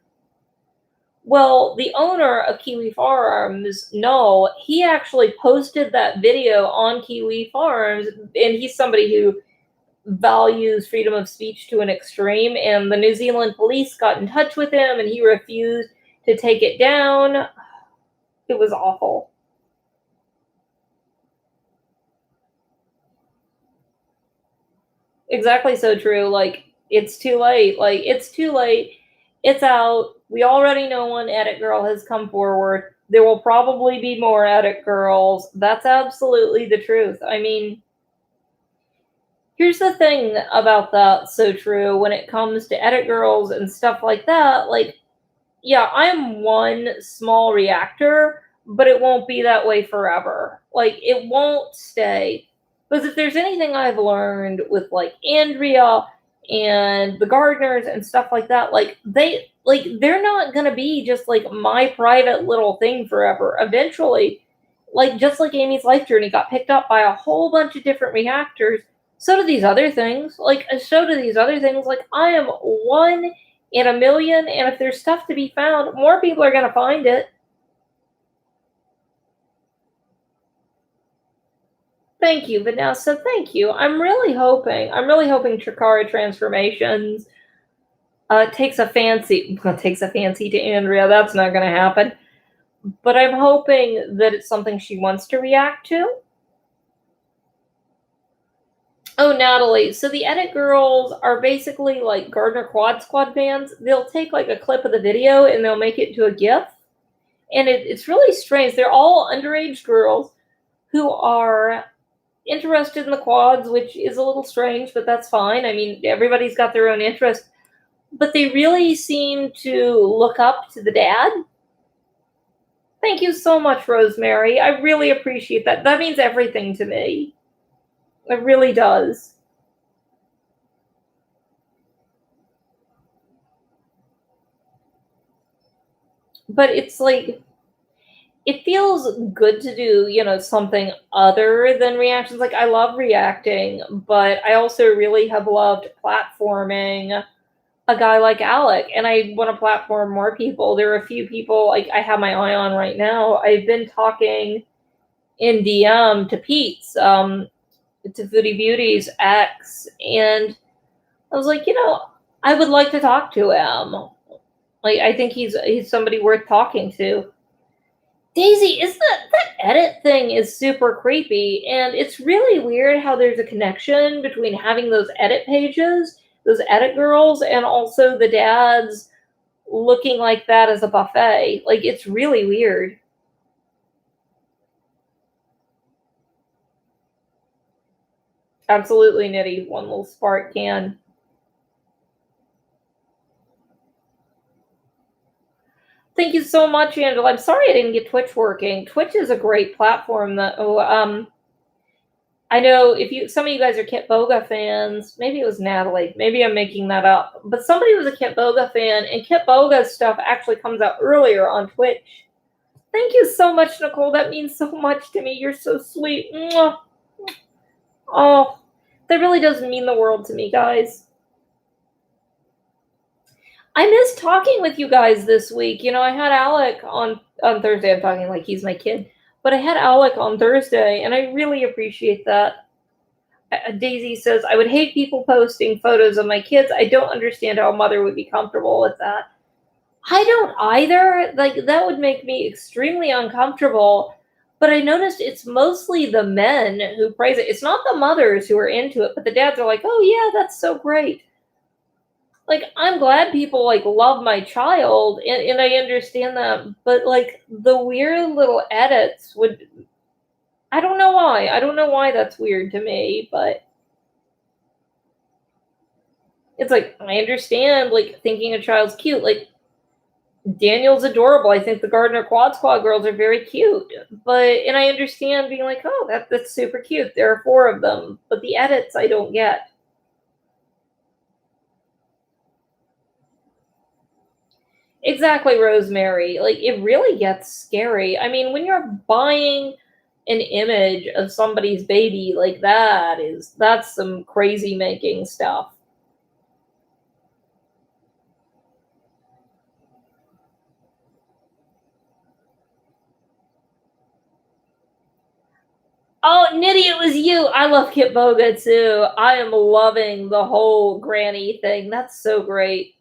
Well, the owner of Kiwi Farms, no, he actually posted that video on Kiwi Farms, and he's somebody who values freedom of speech to an extreme, and the New Zealand police got in touch with him, and he refused to take it down. It was awful. Exactly, so true. Like, it's too late. Like, it's too late. It's out. We already know one edit girl has come forward. There will probably be more edit girls. That's absolutely the truth. I mean, here's the thing about that, so true, when it comes to edit girls and stuff like that. Like, yeah, I'm one small reactor, but it won't be that way forever. Like, it won't stay. Because if there's anything I've learned with, like, Andrea and the Gardeners and stuff like that, like, they're not gonna be just like my private little thing forever. Eventually, like, just like Amy's life journey got picked up by a whole bunch of different reactors, so do these other things. Like, so do these other things. Like, I am one in a million, and if there's stuff to be found, more people are going to find it. Thank you, Vanessa. Thank you. I'm really hoping Chikara Transformations takes a fancy to Andrea. That's not going to happen. But I'm hoping that it's something she wants to react to. Oh, Natalie. So the Edit Girls are basically like Gardner Quad Squad fans. They'll take like a clip of the video and they'll make it into a GIF. And it's really strange. They're all underage girls who are interested in the quads, which is a little strange, but that's fine. I mean, everybody's got their own interest. But they really seem to look up to the dad. Thank you so much, Rosemary. I really appreciate that. That means everything to me. It really does. But it's like, it feels good to do, something other than reactions. Like, I love reacting, but I also really have loved platforming a guy like Alec, and I want to platform more people. There are a few people like I have my eye on right now. I've been talking in DM to Pete's, to Foodie Beauty's ex, and I was like, I would like to talk to him. Like, I think he's somebody worth talking to. Daisy, is that edit thing is super creepy, and it's really weird how there's a connection between having those edit pages, those edit girls, and also the dads looking like that as a buffet. Like, it's really weird. Absolutely, Nitty. One little spark can. Thank you so much, Angela. I'm sorry I didn't get Twitch working. Twitch is a great platform that I know if some of you guys are Kit Boga fans, maybe it was Natalie, maybe I'm making that up, but somebody was a Kit Boga fan, and Kit Boga's stuff actually comes out earlier on Twitch. Thank you so much, Nicole. That means so much to me. You're so sweet. Mwah. Oh, that really does mean the world to me, guys. I missed talking with you guys this week. I had Alec on Thursday. I'm talking like he's my kid, but I had Alec on Thursday, and I really appreciate that. Daisy says, I would hate people posting photos of my kids. I don't understand how a mother would be comfortable with that. I don't either. Like, that would make me extremely uncomfortable. But I noticed it's mostly the men who praise it. It's not the mothers who are into it, but the dads are like, oh, yeah, that's so great. Like, I'm glad people like love my child, and I understand that. But like, the weird little edits would, I don't know why. I don't know why that's weird to me, but it's like, I understand, like, thinking a child's cute. Like, Daniel's adorable. I think the Gardner Quad Squad girls are very cute. And I understand being like, oh, that's super cute. There are four of them. But the edits I don't get. Exactly, Rosemary. Like, it really gets scary. I mean, when you're buying an image of somebody's baby, like, that's some crazy making stuff. Oh, Nitty, it was you. I love Kit Boga too. I am loving the whole granny thing. That's so great.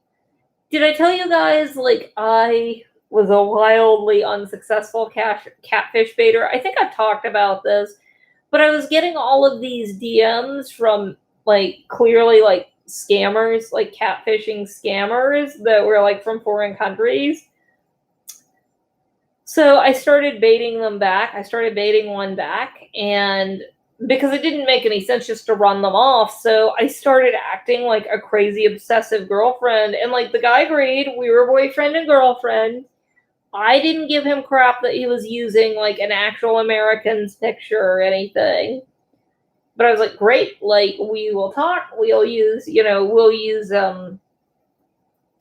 Did I tell you guys, like, I was a wildly unsuccessful catfish baiter? I think I've talked about this, but I was getting all of these DMs from, like, clearly, like, scammers, like, catfishing scammers that were, like, from foreign countries. So I started baiting them back. I started baiting one back, and because it didn't make any sense just to run them off, so I started acting like a crazy obsessive girlfriend. And like the guy agreed, we were boyfriend and girlfriend. I didn't give him crap that he was using like an actual American's picture or anything. But I was like, great, like we will talk. We'll use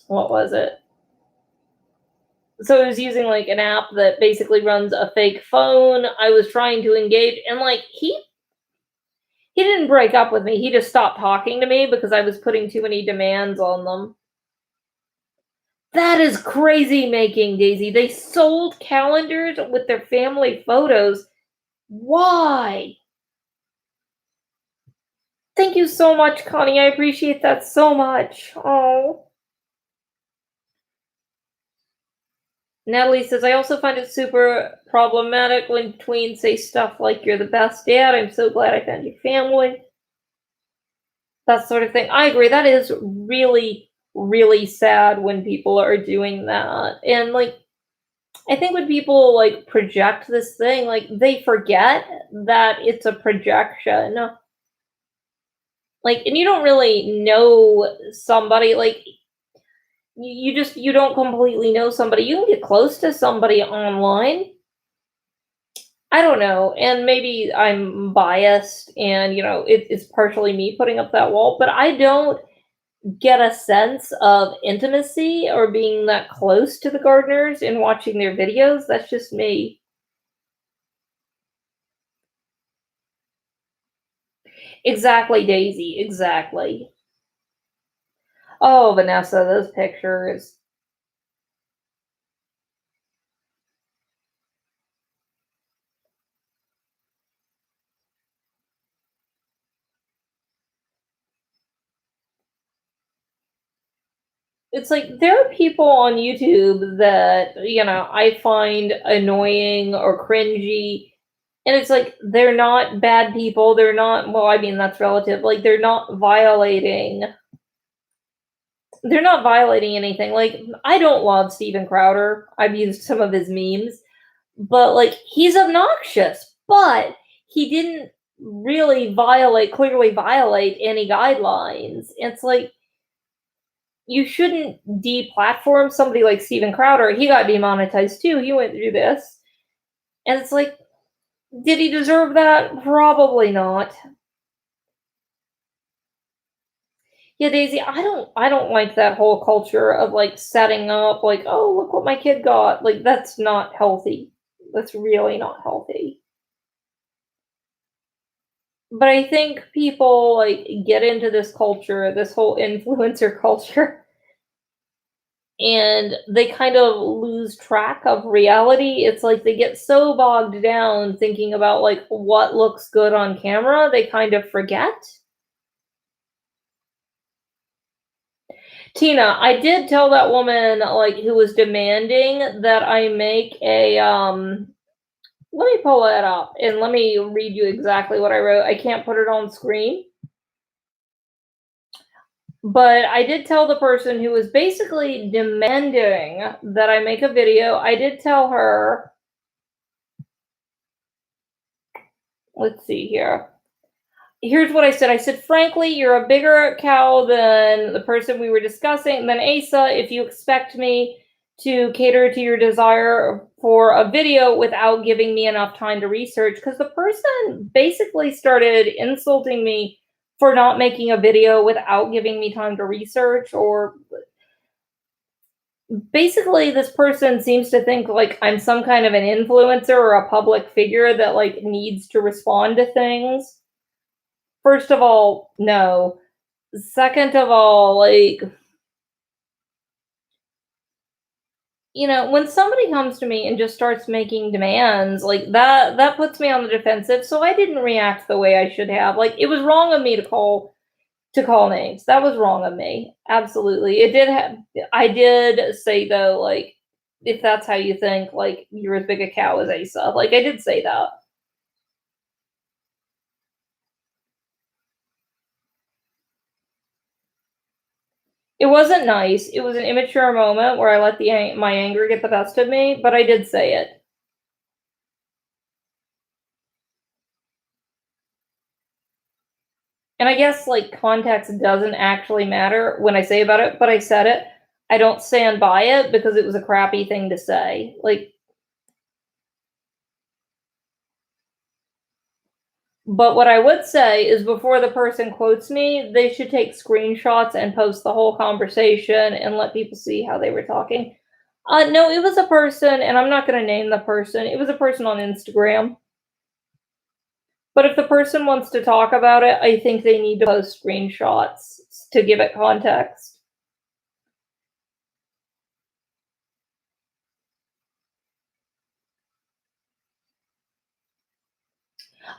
what was it? So I was using like an app that basically runs a fake phone. I was trying to engage, and like he didn't break up with me. He just stopped talking to me because I was putting too many demands on them. That is crazy making, Daisy. They sold calendars with their family photos. Why? Thank you so much, Connie. I appreciate that so much. Oh. Natalie says, I also find it super problematic when tweens say stuff like, you're the best dad. I'm so glad I found your family. That sort of thing. I agree. That is really, really sad when people are doing that. And like, I think when people like project this thing, like they forget that it's a projection. Like, and you don't really know somebody. Like, you don't completely know somebody. You can get close to somebody online. I don't know, and maybe I'm biased, and it's partially me putting up that wall, but I don't get a sense of intimacy or being that close to the gardeners and watching their videos. That's just me. Exactly, Daisy. Exactly. Oh, Vanessa, those pictures. It's like there are people on YouTube that, I find annoying or cringy. And it's like they're not bad people. They're not, well, I mean, that's relative. Like they're not violating anything. Like, I don't love Steven Crowder. I've used some of his memes, but like he's obnoxious, but he didn't really clearly violate any guidelines. It's like you shouldn't deplatform somebody like Steven Crowder. He got demonetized too. He went through this. And it's like, did he deserve that? Probably not. Yeah, Daisy, I don't like that whole culture of like setting up like, oh, look what my kid got. Like, that's not healthy. That's really not healthy. But I think people like get into this culture, this whole influencer culture. and they kind of lose track of reality. It's like they get so bogged down thinking about like what looks good on camera, they kind of forget. Tina, I did tell that woman like who was demanding that I make a let me pull that up and let me read you exactly what I wrote. I can't put it on screen. But I did tell the person who was basically demanding that I make a video, I did tell her, let's see here. Here's what I said. I said, frankly, you're a bigger cow than the person we were discussing, than Asa, if you expect me to cater to your desire for a video without giving me enough time to research. Because the person basically started insulting me for not making a video without giving me time to research, or basically this person seems to think like I'm some kind of an influencer or a public figure that like needs to respond to things. First of all, no. Second of all, like, when somebody comes to me and just starts making demands, like that puts me on the defensive. So I didn't react the way I should have. Like it was wrong of me to call names. That was wrong of me. Absolutely. I did say though, like, if that's how you think, like you're as big a cow as Asa. Like I did say that. It wasn't nice. It was an immature moment where I let my anger get the best of me, but I did say it. And I guess like context doesn't actually matter when I say about it, but I said it. I don't stand by it because it was a crappy thing to say. Like, but what I would say is before the person quotes me, they should take screenshots and post the whole conversation and let people see how they were talking. No, it was a person, and I'm not going to name the person. It was a person on Instagram. But if the person wants to talk about it, I think they need to post screenshots to give it context.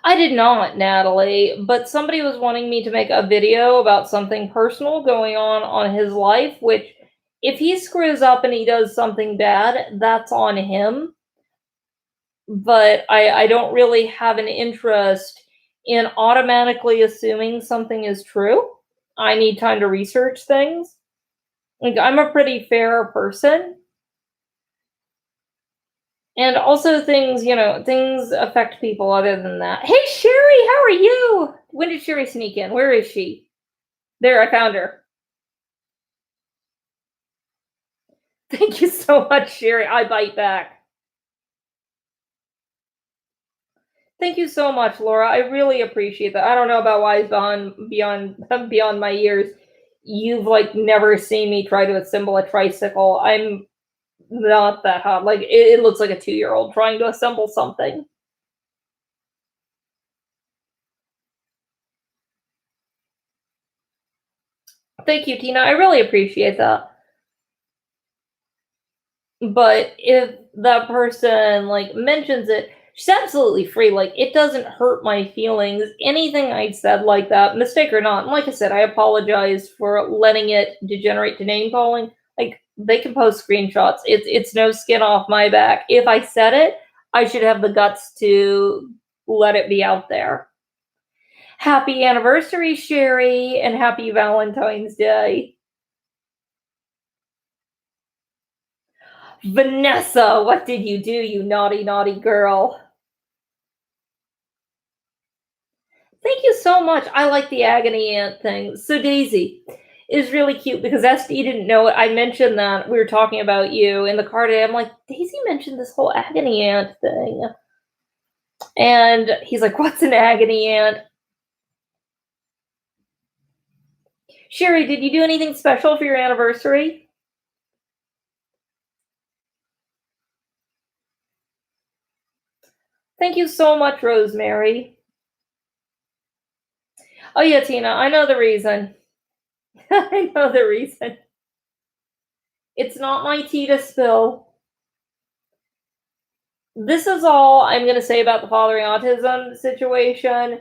I did not, Natalie, but somebody was wanting me to make a video about something personal going on his life, which if he screws up and he does something bad, that's on him. But I don't really have an interest in automatically assuming something is true. I need time to research things. Like I'm a pretty fair person. And also things affect people other than that. Hey Sherry, how are you? When did Sherry sneak in? Where is she? There, I found her. Thank you so much, Sherry. I bite back. Thank you so much, Laura. I really appreciate that. I don't know about why it's beyond my years. You've like never seen me try to assemble a tricycle. I'm not that hot. Like it looks like a 2-year-old trying to assemble something. Thank you, Tina. I really appreciate that. But if that person like mentions it, she's absolutely free. Like it doesn't hurt my feelings. Anything I'd said like that, mistake or not. And like I said, I apologize for letting it degenerate to name calling. Like they can post screenshots. It's no skin off my back. If I said it, I should have the guts to let it be out there. Happy anniversary, Sherry, and happy Valentine's Day. Vanessa, what did you do, you naughty, naughty girl? Thank you so much. I like the agony aunt thing. So Daisy is really cute because SD didn't know it. I mentioned that we were talking about you in the car today. I'm like, Daisy mentioned this whole agony aunt thing. And he's like, what's an agony aunt? Sherry, did you do anything special for your anniversary? Thank you so much, Rosemary. Oh yeah, Tina, I know the reason. I know the reason. It's not my tea to spill. This is all I'm gonna say about the fathering autism situation.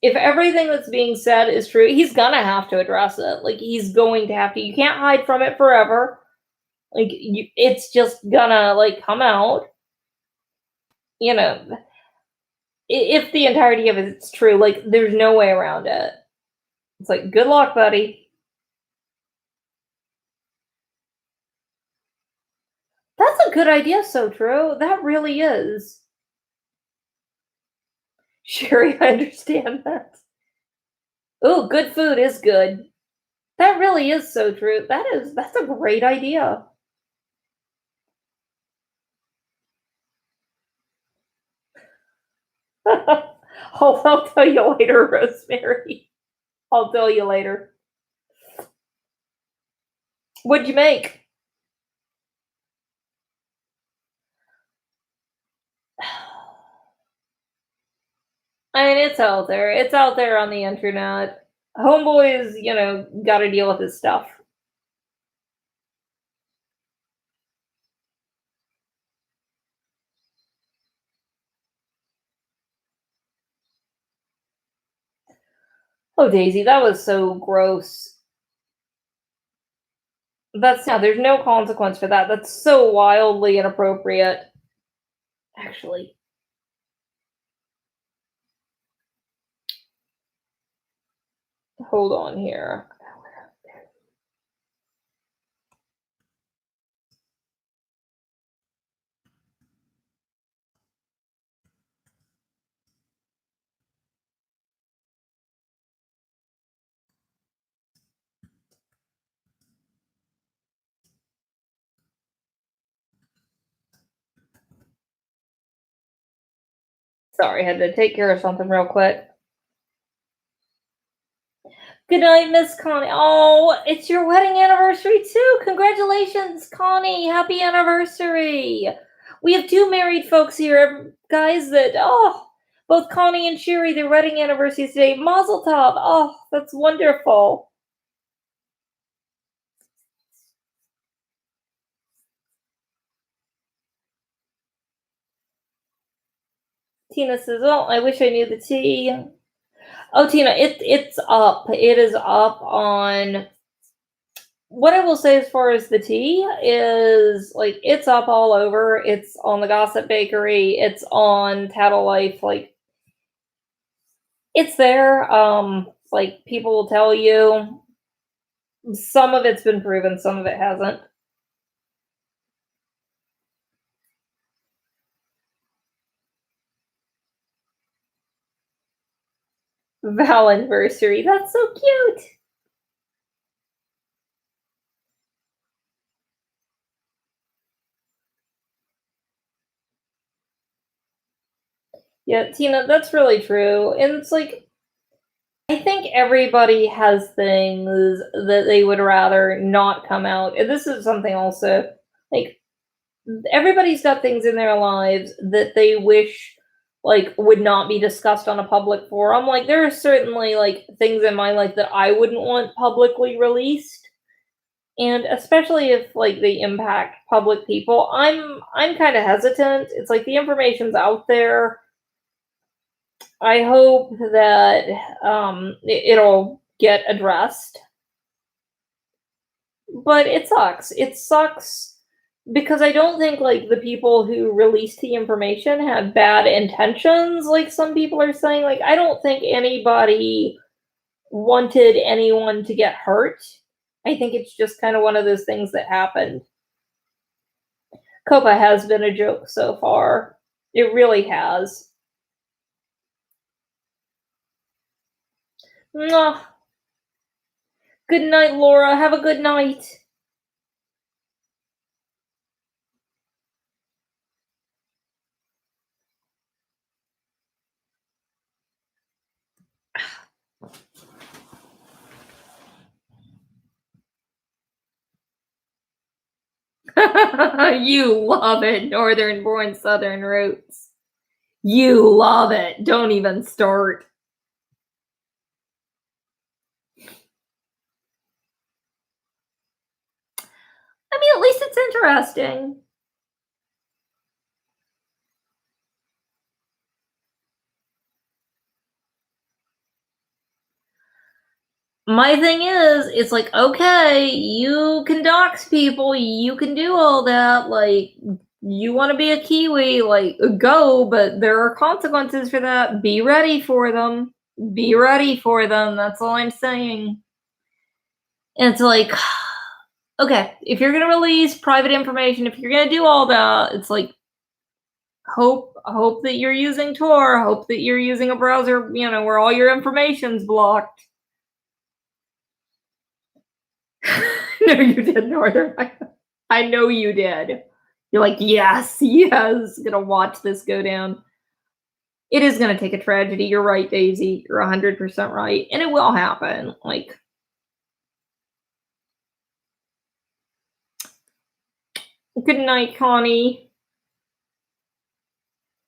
If everything that's being said is true, he's gonna have to address it. Like, he's going to have to. You can't hide from it forever. Like, it's just gonna, like, come out. You know, if the entirety of it's true, like, there's no way around it. It's like, good luck, buddy. That's a good idea, so true. That really is. Sherry, I understand that. Ooh, good food is good. That really is so true. That's a great idea. I'll tell you later, Rosemary. I'll tell you later. What'd you make? I mean, it's out there. It's out there on the internet. Homeboy's, got to deal with his stuff. Oh, Daisy, that was so gross. There's no consequence for that. That's so wildly inappropriate. Actually, hold on here. Sorry, I had to take care of something real quick. Good night, Miss Connie. Oh, it's your wedding anniversary too. Congratulations, Connie. Happy anniversary. We have two married folks here, guys, both Connie and Sherry, their wedding anniversary today. Mazel tov. Oh, that's wonderful. Tina says, "Oh, I wish I knew the tea." Oh, Tina, it's up. It is up on. What I will say as far as the tea is, like, it's up all over. It's on the Gossip Bakery. It's on Tattle Life. Like, it's there. Like, people will tell you. Some of it's been proven, some of it hasn't. Valanversary. That's so cute. Yeah, Tina, that's really true. And it's like, I think everybody has things that they would rather not come out. And this is something also, like, everybody's got things in their lives that they wish, like, would not be discussed on a public forum. Like, there are certainly, like, things in my life that I wouldn't want publicly released. And especially if, like, they impact public people, I'm kind of hesitant. It's like, the information's out there. I hope that it'll get addressed. But it sucks. It sucks because I don't think, like, the people who released the information had bad intentions, like some people are saying. Like, I don't think anybody wanted anyone to get hurt. I think it's just kind of one of those things that happened. Copa has been a joke so far. It really has. Mwah. Good night, Laura. Have a good night. You love it, Northern born Southern roots. You love it. Don't even start. It's interesting. My thing is, it's like, okay, you can dox people, you can do all that, like, you want to be a Kiwi, like, go, but there are consequences for that. Be ready for them. Be ready for them. That's all I'm saying. And it's like, okay, if you're gonna release private information, if you're gonna do all that, it's like, hope that you're using Tor, hope that you're using a browser, where all your information's blocked. No, you did, Northern. I know you did. You're like, yes, yes, gonna watch this go down. It is gonna take a tragedy. You're right, Daisy. You're 100% right. And it will happen. Like, good night, Connie.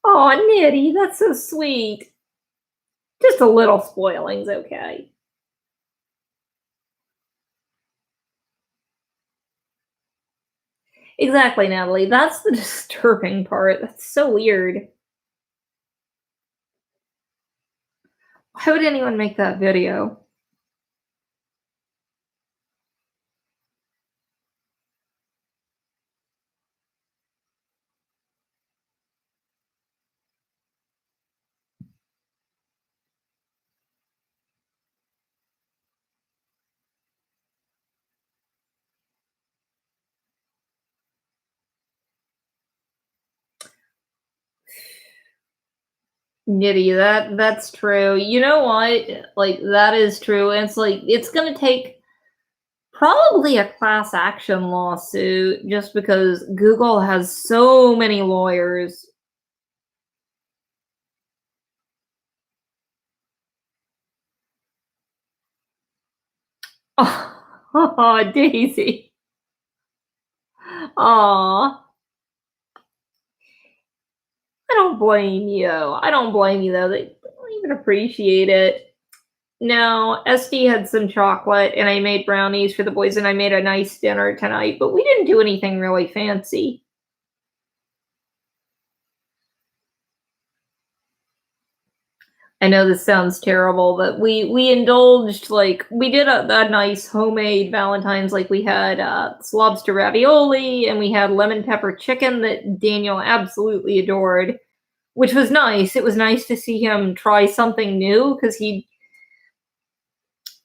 Oh, Nitty, that's so sweet. Just a little spoiling's okay. Exactly, Natalie. That's the disturbing part. That's so weird. Why would anyone make that video? Nitty, that's true. You know what? Like, that is true. And it's like, it's gonna take probably a class action lawsuit just because Google has so many lawyers. Oh, Daisy. Aw, I don't blame you. I don't blame you though. They don't even appreciate it. No, SD had some chocolate and I made brownies for the boys and I made a nice dinner tonight, but we didn't do anything really fancy. I know this sounds terrible, but we indulged, like, we did a nice homemade Valentine's, like, we had, lobster ravioli, and we had lemon pepper chicken that Daniel absolutely adored, which was nice. It was nice to see him try something new because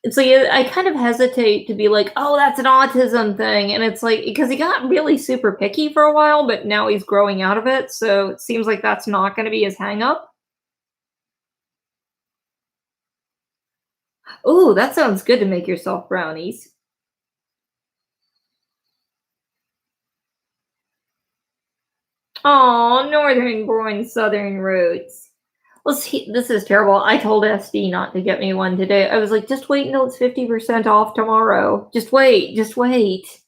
it's like, I kind of hesitate to be like, "Oh, that's an autism thing," and it's like because he got really super picky for a while, but now he's growing out of it, so it seems like that's not gonna be his hang up. Ooh, that sounds good to make yourself brownies. Oh, northern born, southern roots. Well, see, this is terrible. I told SD not to get me one today. I was like, just wait until it's 50% off tomorrow. Just wait, just wait.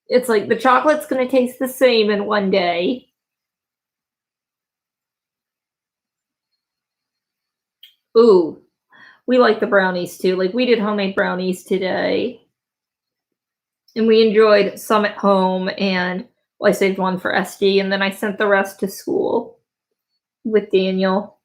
It's like the chocolate's gonna taste the same in one day. Ooh, we like the brownies too. Like we did homemade brownies today. And we enjoyed some at home and well, I saved one for SD and then I sent the rest to school with Daniel.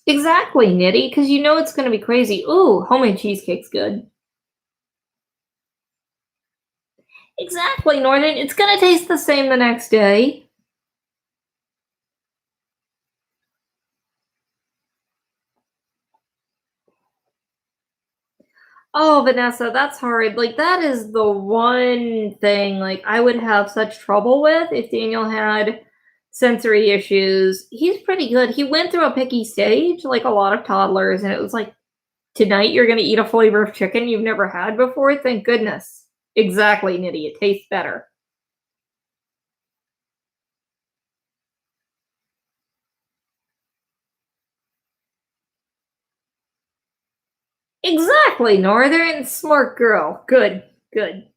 Exactly, Nitty, because you know it's gonna be crazy. Ooh, homemade cheesecake's good. Exactly, Northern. It's gonna taste the same the next day. Oh, Vanessa, that's hard. Like that is the one thing like I would have such trouble with if Daniel had sensory issues. He's pretty good. He went through a picky stage like a lot of toddlers and it was like tonight you're going to eat a flavor of chicken you've never had before. Thank goodness. Exactly, Nitty. It tastes better. Exactly, Northern. Smart girl. Good. Good.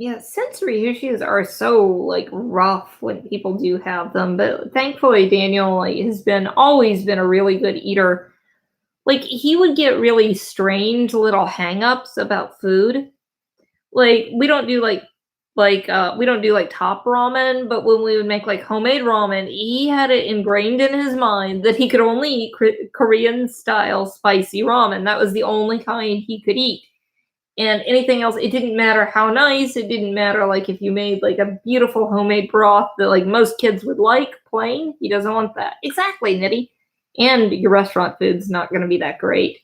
Yeah, sensory issues are so like rough when people do have them, but thankfully Daniel like, has been always been a really good eater. Like he would get really strange little hang-ups about food. Like we don't do like top ramen, but when we would make like homemade ramen, he had it ingrained in his mind that he could only eat Korean style spicy ramen. That was the only kind he could eat. And anything else, it didn't matter how nice, it didn't matter like if you made like a beautiful homemade broth that like most kids would like plain, he doesn't want that. Exactly, Nitty. And your restaurant food's not going to be that great.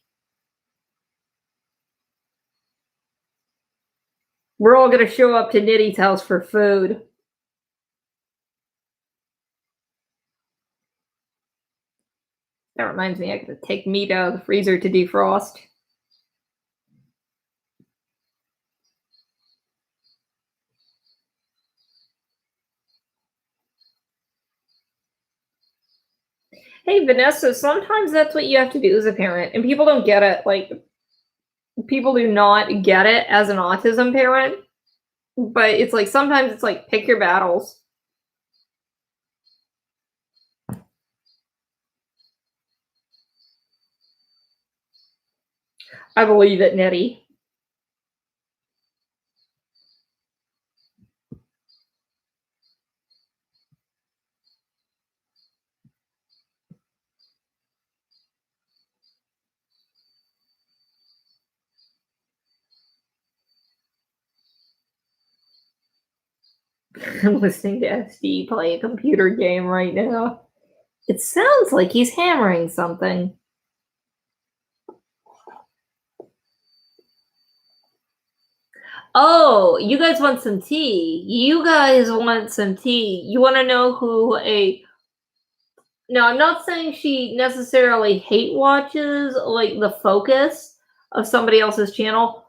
We're all going to show up to Nitty's house for food. That reminds me, I gotta take meat out of the freezer to defrost. Hey, Vanessa, sometimes that's what you have to do as a parent, and people don't get it. Like, people do not get it as an autism parent, but it's like sometimes it's like pick your battles. I believe it, Nettie. I'm listening to SD play a computer game right now. It sounds like he's hammering something. Oh, you guys want some tea? You guys want some tea? You want to know who a No, I'm not saying she necessarily hate watches like the focus of somebody else's channel,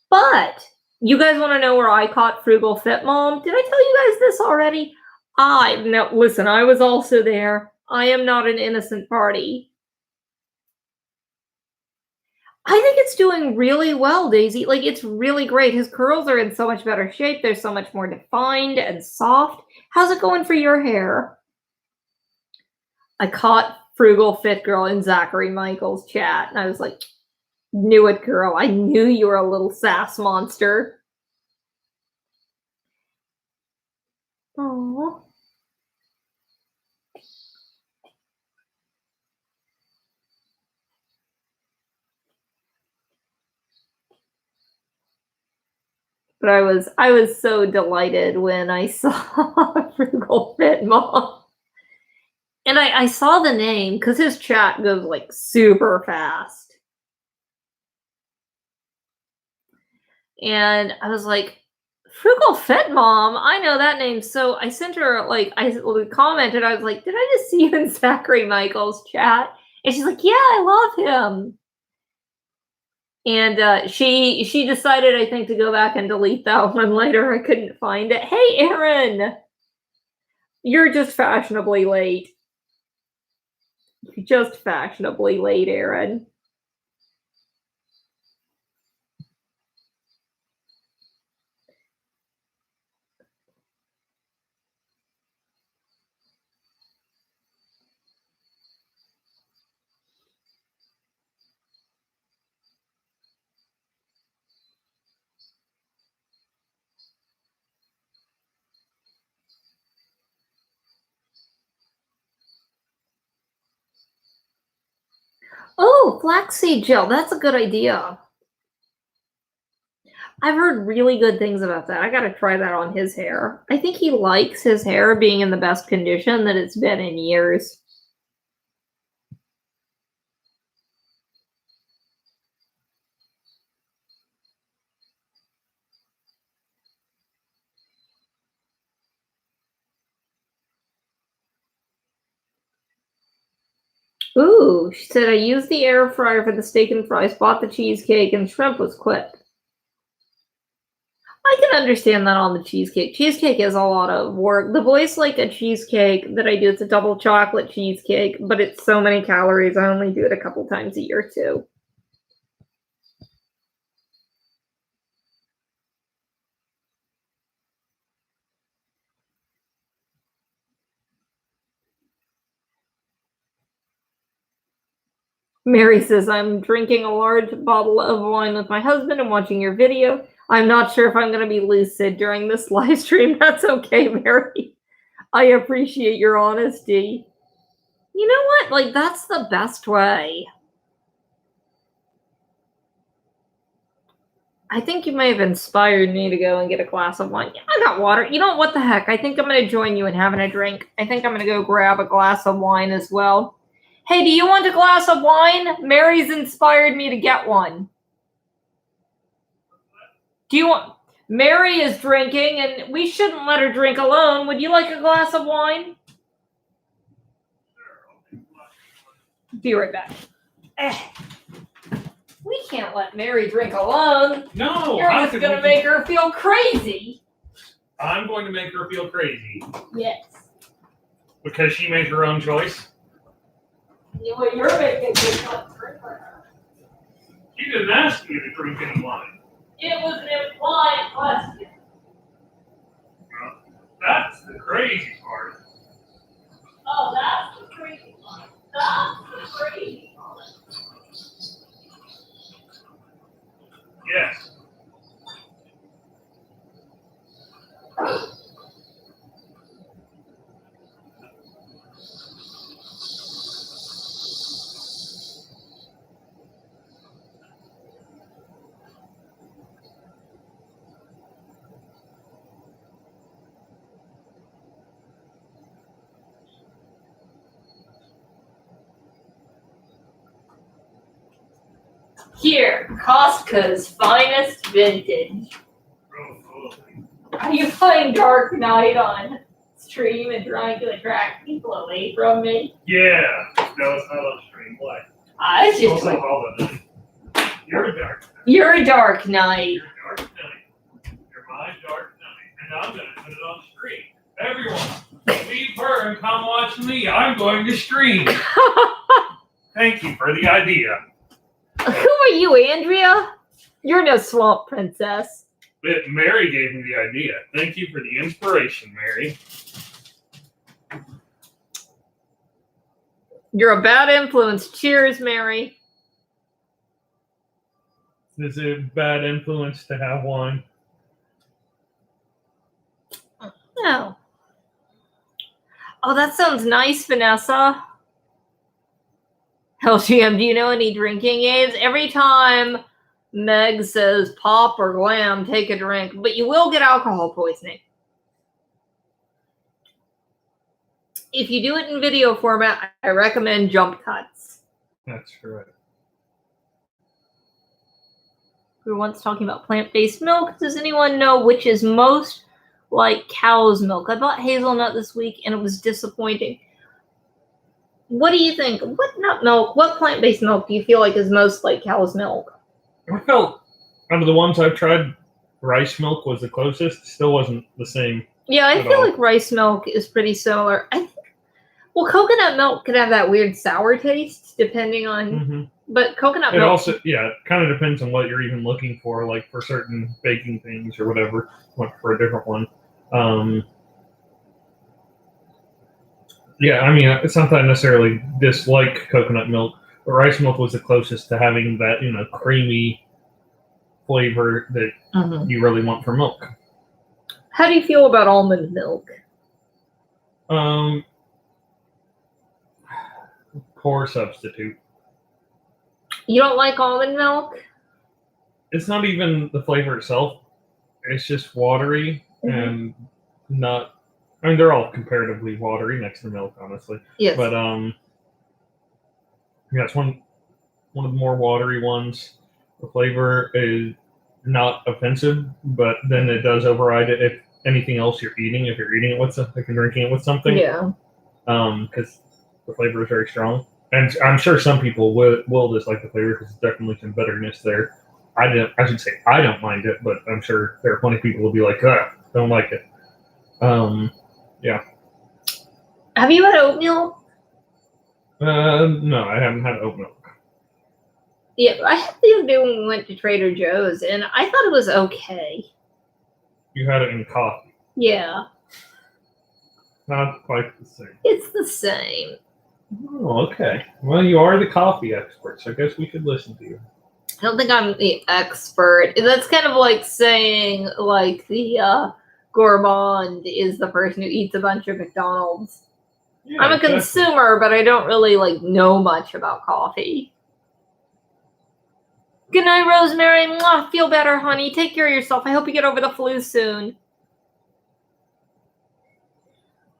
but you guys want to know where I caught Frugal Fit Mom? Did I tell you guys this already? I no, listen, I was also there. I am not an innocent party. I think it's doing really well, Daisy. Like it's really great. His curls are in so much better shape. They're so much more defined and soft. How's it going for your hair? I caught Frugal Fit Girl in Zachary Michael's chat, and I was like, knew it, girl. I knew you were a little sass monster. Aww. But I was so delighted when I saw Frugal Fit Mom. And I saw the name because his chat goes like super fast. And I was like, Frugal Fit Mom, I know that name. So I sent her like I commented, I was like, did I just see you in Zachary Michael's chat? And she's like, yeah, I love him. And she decided, I think, to go back and delete that one later. I couldn't find it. Hey, Aaron, you're just fashionably late. Just fashionably late, Aaron. Oh, flaxseed gel. That's a good idea. I've heard really good things about that. I gotta try that on his hair. I think he likes his hair being in the best condition that it's been in years. Ooh, she said, I used the air fryer for the steak and fries, bought the cheesecake, and shrimp was quick. I can understand that on the cheesecake. Cheesecake is a lot of work. The boys like a cheesecake that I do. It's a double chocolate cheesecake, but it's so many calories. I only do it a couple times a year, too. Mary says, I'm drinking a large bottle of wine with my husband and watching your video. I'm not sure if I'm going to be lucid during this live stream. That's okay, Mary. I appreciate your honesty. You know what? Like, that's the best way. I think you may have inspired me to go and get a glass of wine. Yeah, I got water. You know what the heck? I think I'm going to join you in having a drink. I think I'm going to go grab a glass of wine as well. Hey, do you want a glass of wine? Mary's inspired me to get one. Do you want... Mary is drinking, and we shouldn't let her drink alone. Would you like a glass of wine? Be right back. We can't let Mary drink alone. No. You're just going to make her feel crazy. I'm going to make her feel crazy. Yes. Because she made her own choice? Well, you're making a good one for her. She didn't ask you to drink any wine. It was an implied question. Well, that's the crazy part. Oh, that's the crazy part. That's the crazy part. Yes. Here, Costco's finest vintage. Are you playing Dark Knight on stream and trying to attract people away from me? Yeah. No, it's not on stream. What? I just Also, all of them. You're a dark knight. You're a Dark Knight. You're a dark knight. You're my dark knight. And I'm going to put it on stream. Everyone, leave her and come watch me. I'm going to stream. Thank you for the idea. Who are you, Andrea? You're no swamp princess. But Mary gave me the idea. Thank you for the inspiration, Mary. You're a bad influence. Cheers, Mary. Is it a bad influence to have wine? No. Oh, that sounds nice, Vanessa. LGM, do you know any drinking aids? Every time Meg says pop or glam, take a drink, but you will get alcohol poisoning. If you do it in video format, I recommend jump cuts. That's right. We were once talking about plant-based milk. Does anyone know which is most like cow's milk? I bought hazelnut this week and it was disappointing. What do you think? What nut milk, what plant-based milk do you feel like is most like cow's milk? I felt out of the ones I've tried, rice milk was the closest. Still wasn't the same. Yeah, I feel like rice milk is pretty similar. I think, well, coconut milk could have that weird sour taste depending on, but coconut milk. It also, yeah, it kind of depends on what you're even looking for, like for certain baking things or whatever, like for a different one. Yeah, I mean, it's not that I necessarily dislike coconut milk, but rice milk was the closest to having that, creamy flavor that you really want for milk. How do you feel about almond milk? Poor substitute. You don't like almond milk? It's not even the flavor itself. It's just watery and not. I mean, they're all comparatively watery next to milk, honestly. Yes. But yeah, it's one of the more watery ones. The flavor is not offensive, but then it does override it if anything else you're eating. If you're eating it with something, if you're drinking it with something. Yeah. Because the flavor is very strong, and I'm sure some people will dislike the flavor because there's definitely some bitterness there. I should say I don't mind it, but I'm sure there are plenty of people who will be like, don't like it. Yeah. Have you had oatmeal? No, I haven't had oat milk. Yeah, I had the other day when we went to Trader Joe's, and I thought it was okay. You had it in coffee. Yeah. Not quite the same. It's the same. Oh, okay. Well, you are the coffee expert, so I guess we should listen to you. I don't think I'm the expert. That's kind of like saying like the gourmand is the person who eats a bunch of McDonald's. Yeah, I'm a exactly. consumer, but I don't really like know much about coffee. Good night, Rosemary. Mwah, feel better, honey. Take care of yourself. I hope you get over the flu soon.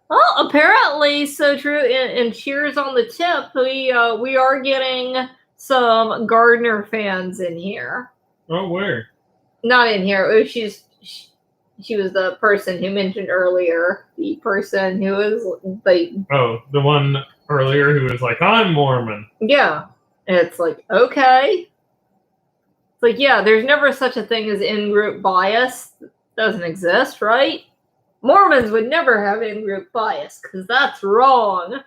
Well, apparently, so true. And cheers on the tip. We are getting some Gardner fans in here. Oh, where? Not in here. She was the person who mentioned earlier. The person who was like, Oh, the one earlier who was like, "I'm Mormon." yeah. And it's like, okay. It's like, yeah. There's never such a thing as in-group bias. Doesn't exist, right? Mormons would never have in-group bias because that's wrong.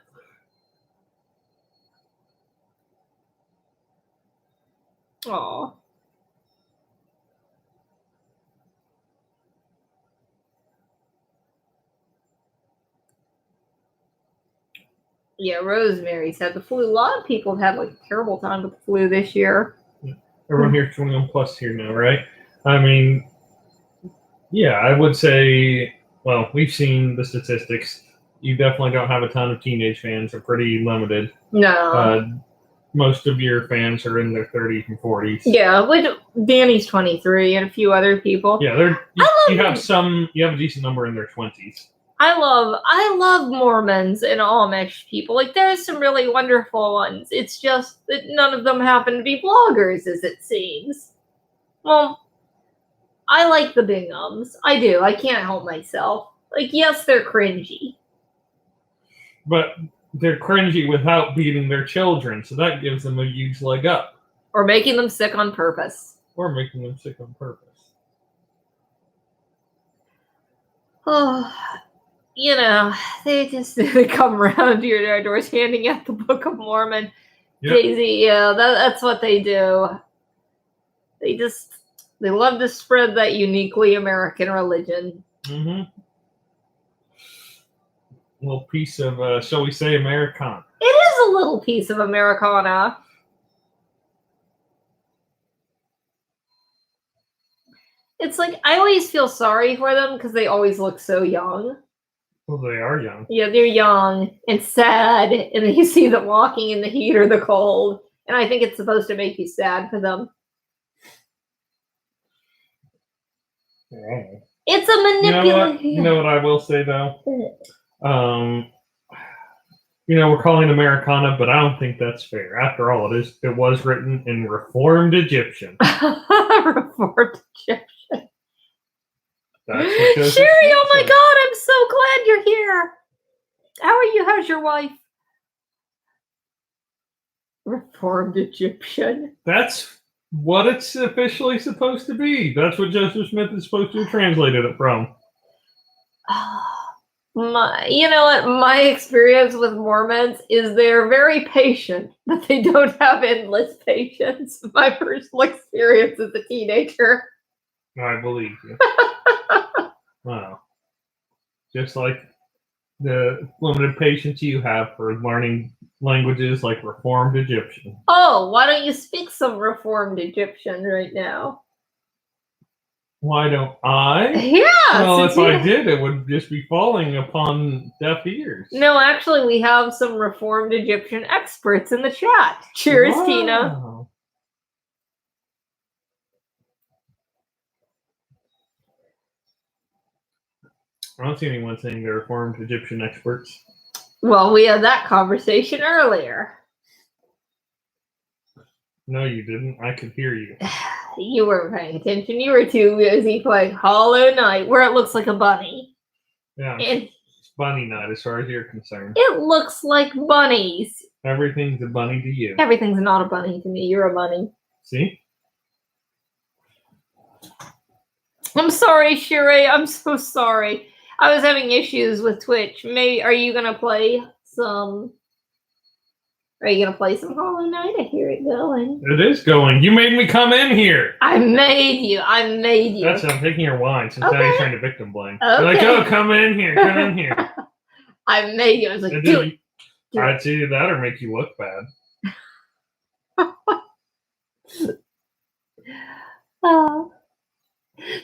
Aw. Yeah, Rosemary's had the flu. A lot of people have had like a terrible time with the flu this year. Everyone here's 21 plus here now, right? I mean, yeah, I would say, well, we've seen the statistics. You definitely don't have a ton of teenage fans. They're pretty limited. No. Most of your fans are in their 30s and 40s. Yeah, which Danny's 23 and a few other people. Yeah, you have a decent number in their 20s. I love Mormons and Amish people. Like there's some really wonderful ones. It's just that none of them happen to be bloggers, as it seems. Well, I like the Binghams. I do. I can't help myself. Like, yes, they're cringy. But they're cringy without beating their children, so that gives them a huge leg up. Or making them sick on purpose. Or making them sick on purpose. Oh, you know, they just come around to your doors handing out the Book of Mormon. Yep. Daisy, yeah, that's what they do. They love to spread that uniquely American religion. Mm-hmm. A little piece of, shall we say, Americana. It is a little piece of Americana. It's like, I always feel sorry for them because they always look so young. Well, they are young. Yeah, they're young and sad, and then you see them walking in the heat or the cold, and I think it's supposed to make you sad for them. Yeah. It's a manipulation. You know what I will say, though? We're calling it Americana, but I don't think that's fair. After all, it was written in Reformed Egyptian. Reformed Egyptian. That's Sherry, oh my God, I'm so glad you're here. How are you? How's your wife? Reformed Egyptian. That's what it's officially supposed to be. That's what Joseph Smith is supposed to have translated it from. You know what? My experience with Mormons is they're very patient, but they don't have endless patience. My personal experience as a teenager. I believe you. Wow. Just like the limited patience you have for learning languages like Reformed Egyptian. Oh, why don't you speak some Reformed Egyptian right now? Why don't I? Yeah. Well, if I did, it would just be falling upon deaf ears. No, actually, we have some Reformed Egyptian experts in the chat. Cheers, wow. Tina. I don't see anyone saying they're Reformed Egyptian experts. Well, we had that conversation earlier. No, you didn't. I could hear you. You weren't paying attention. You were too busy playing Hollow Knight, where it looks like a bunny. Yeah, it's bunny night as far as you're concerned. It looks like bunnies. Everything's a bunny to you. Everything's not a bunny to me. You're a bunny. See? I'm sorry, Sheree. I'm so sorry. I was having issues with Twitch. Maybe are you gonna play some? Are you gonna play some Hollow Knight? I hear it going. It is going. You made me come in here. I made you. I'm taking your wine since now you're trying to victim blame. Okay. You're like, oh, come in here. Come in here. I made you. I was like, do I'd see that or make you look bad. Oh.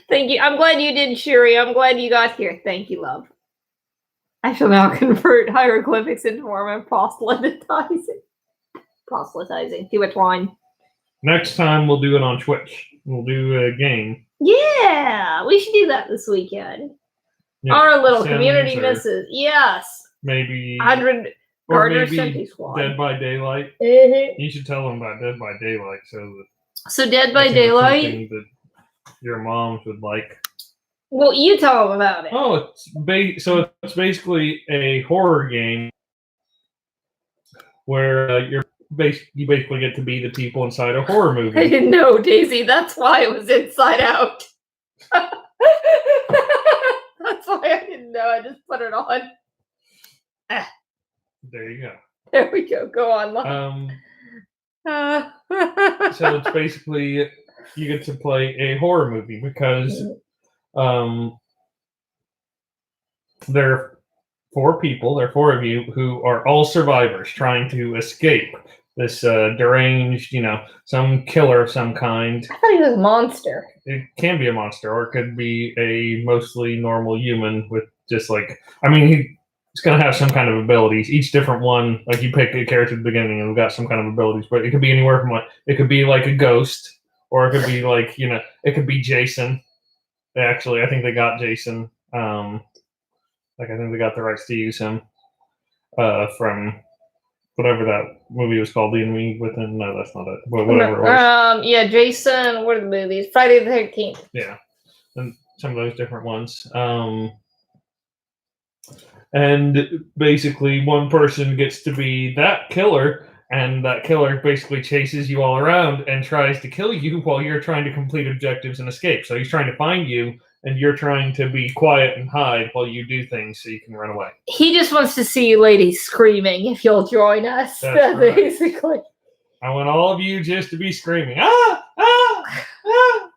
Thank you. I'm glad you did, Shuri. I'm glad you got here. Thank you, love. I shall now convert hieroglyphics into Mormon proselytizing. Proselytizing. Do which one? Next time we'll do it on Twitch. We'll do a game. Yeah, we should do that this weekend. Yeah, Our little Sims community or misses. Yes. Maybe 100 or Gardner maybe Senti Squad. Dead by Daylight. Mhm. You should tell them about Dead by Daylight So Dead by something Daylight. that your moms would like. Well, you tell them about it. Oh, it's basically a horror game where you basically get to be the people inside a horror movie. I didn't know, Daisy. That's why it was Inside Out. That's why I didn't know. I just put it on. There you go. There we go. Go on. So it's basically you get to play a horror movie because there are 4 people, there are 4 of you who are all survivors trying to escape this deranged, some killer of some kind. I thought he was a monster. It can be a monster, or it could be a mostly normal human with just he's going to have some kind of abilities. Each different one, like you pick a character at the beginning and we've got some kind of abilities, but it could be anywhere from it could be like a ghost, or it could be like, it could be Jason. Actually, I think they got Jason. I think they got the rights to use him from whatever that movie was called, The Enemy Within. No, that's not it. But whatever it was. Yeah, Jason. What are the movies? Friday the 13th. Yeah, and some of those different ones. And basically, one person gets to be that killer, and that killer basically chases you all around and tries to kill you while you're trying to complete objectives and escape. So he's trying to find you, and you're trying to be quiet and hide while you do things so you can run away. He just wants to see you ladies screaming if you'll join us. That's right. Basically. I want all of you just to be screaming. Ah! Ah! Ah!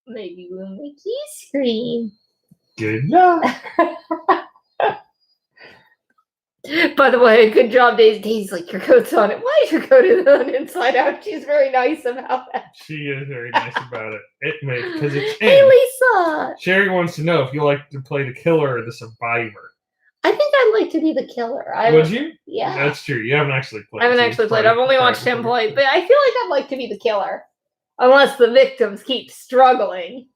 Maybe we'll make you scream. Good luck. By the way, good job, Daisy. Daisy's like, your coat's on it. Why is your coat on Inside Out? She's very nice about that. She is very nice about it. Because it's Hey, Lisa! Sherry wants to know if you like to play the killer or the survivor. I think I'd like to be the killer. Would you? Yeah. That's true. You haven't actually played. I haven't actually played. I've only watched him play, but I feel like I'd like to be the killer. Unless the victims keep struggling.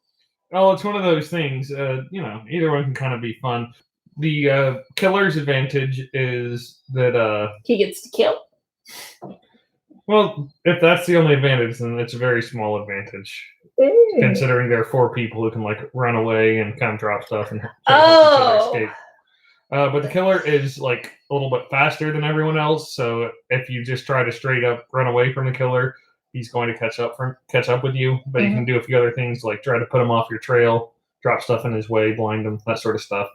Oh, it's one of those things. Either one can kind of be fun. The killer's advantage is that he gets to kill. Well, if that's the only advantage, then it's a very small advantage. Considering there are 4 people who can run away and kind of drop stuff and escape. But the killer is a little bit faster than everyone else. So if you just try to straight up run away from the killer, he's going to catch up with you. But you can do a few other things like try to put him off your trail, drop stuff in his way, blind him, that sort of stuff.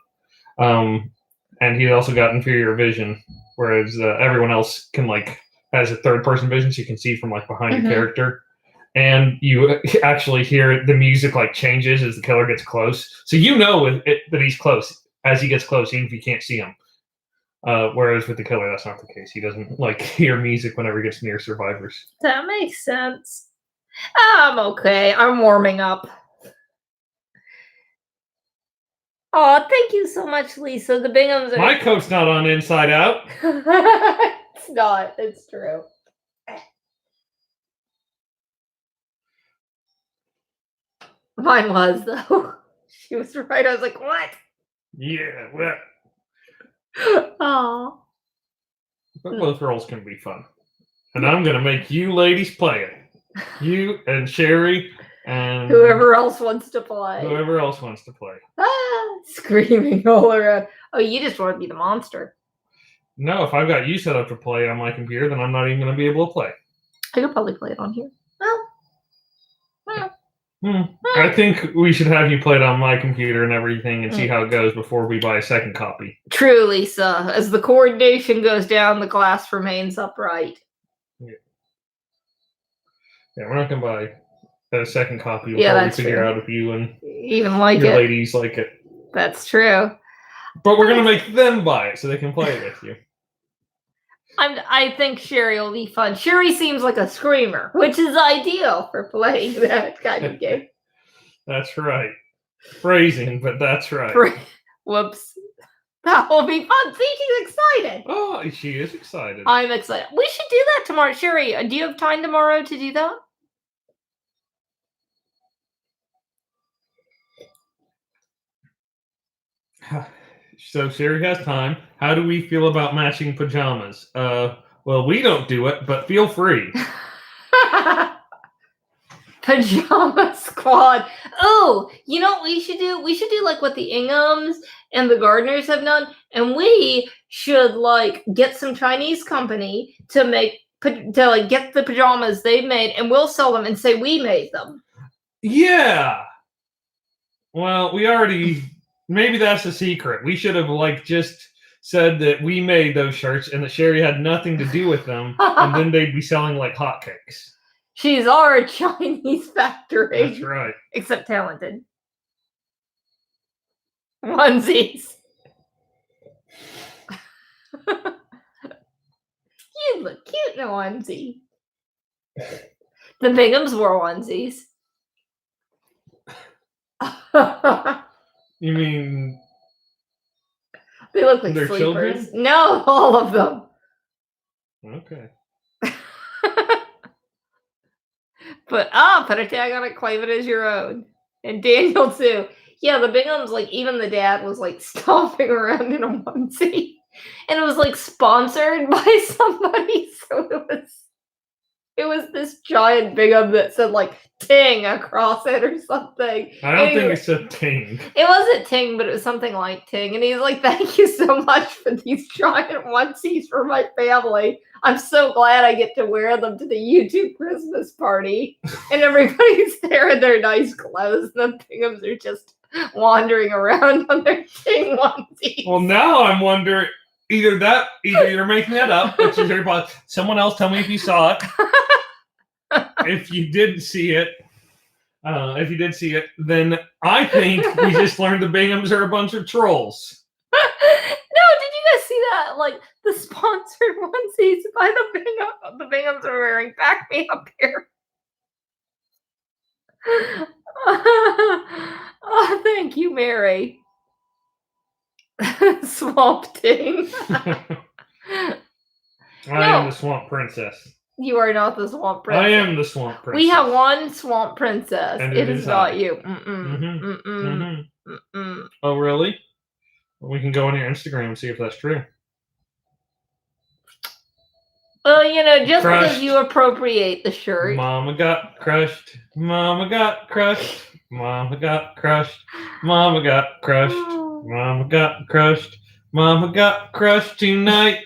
And he also got inferior vision, whereas everyone else can has a third-person vision, so you can see from behind the character, and you actually hear the music changes as the killer gets close. So that he's close as he gets close, even if you can't see him. Whereas with the killer, that's not the case. He doesn't hear music whenever he gets near survivors. That makes sense. I'm okay. I'm warming up. Oh, thank you so much, Lisa. The Binghams are... My coat's not on Inside Out. It's not. It's true. Mine was, though. She was right. I was like, what? Yeah, well. Aww. But both roles can be fun. And I'm going to make you ladies play it. You and Sherry and... whoever else wants to play. Screaming all around. Oh, you just want to be the monster. No, if I've got you set up to play on my computer, then I'm not even going to be able to play. I could probably play it on here. I think we should have you play it on my computer and everything and see how it goes before we buy a second copy. True, Lisa. As the coordination goes down, the glass remains upright. Yeah, we're not going to buy a second copy. We'll probably figure out if you and even your ladies like it. That's true. But we're going to make them buy it so they can play it with you. I think Sherry will be fun. Sherry seems like a screamer, which is ideal for playing that kind of game. That's right. Phrasing, but that's right. Whoops. That will be fun. See, she's excited. Oh, she is excited. I'm excited. We should do that tomorrow. Sherry, do you have time tomorrow to do that? So Sherry has time. How do we feel about matching pajamas? Well, we don't do it, but feel free. Pajama squad. Oh, you know what we should do? We should do like what the Inghams and the Gardners have done, and we should like get some Chinese company to like get the pajamas they made, and we'll sell them and say we made them. Yeah. Well, we already. Maybe that's the secret. We should have like just said that we made those shirts and that Sherry had nothing to do with them, and then they'd be selling like hotcakes. She's our Chinese factory. That's right. Except talented. Onesies. You look cute in a onesie. The Binghams wore onesies. You mean they look like their sleepers? Children? No, all of them. Okay. But put a tag on it, claim it as your own. And Daniel too. Yeah, the Binghams, like even the dad was like stomping around in a onesie. And it was like sponsored by somebody. So it was this giant Bingham that said like Ting across it or something. I don't think it said Ting. It wasn't Ting, but it was something like Ting. And he's like, thank you so much for these giant onesies for my family. I'm so glad I get to wear them to the YouTube Christmas party. And everybody's there in their nice clothes. And the Binghams are just wandering around on their Ting onesies. Well, now I'm wondering, either you're making that up, which is very possible. Someone else tell me if you saw it. If you did see it, then I think we just learned the Binghams are a bunch of trolls. No, did you guys see that? Like the sponsored onesies by the Binghams are wearing. Back me up here. Oh, thank you, Mary. Swamp Ting. I am the Swamp Princess. You are not the Swamp Princess. I am the Swamp Princess. We have one Swamp Princess. And it is not you. Oh, really? We can go on your Instagram and see if that's true. Well, you know, just because you appropriate the shirt. Mama got crushed. Mama got crushed. Mama got crushed. Mama got crushed. Mama got crushed. Mama got crushed tonight.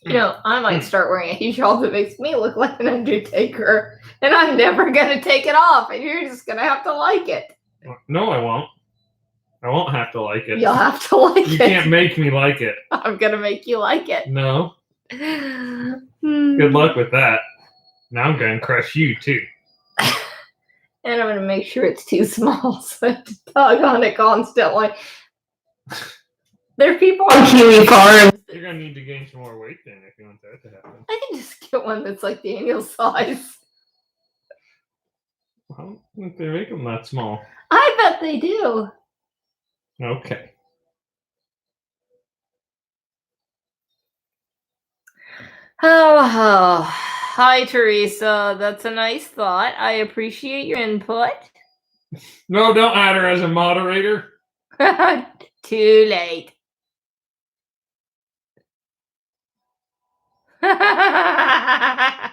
You know, I might start wearing a shawl that makes me look like an Undertaker, and I'm never gonna take it off, and you're just gonna have to like it. No, I won't. I won't have to like it. You'll have to like it. You can't make me like it. I'm gonna make you like it. No. Good luck with that. Now I'm gonna crush you too. And I'm gonna make sure it's too small so I have to tug on it constantly. There are people on Kiwi Farms. You're gonna need to gain some more weight then if you want that to happen. I can just get one that's like Daniel's size. I don't think they make them that small. I bet they do. Okay. Oh, hi, Teresa. That's a nice thought. I appreciate your input. No, don't add her as a moderator. Too late. I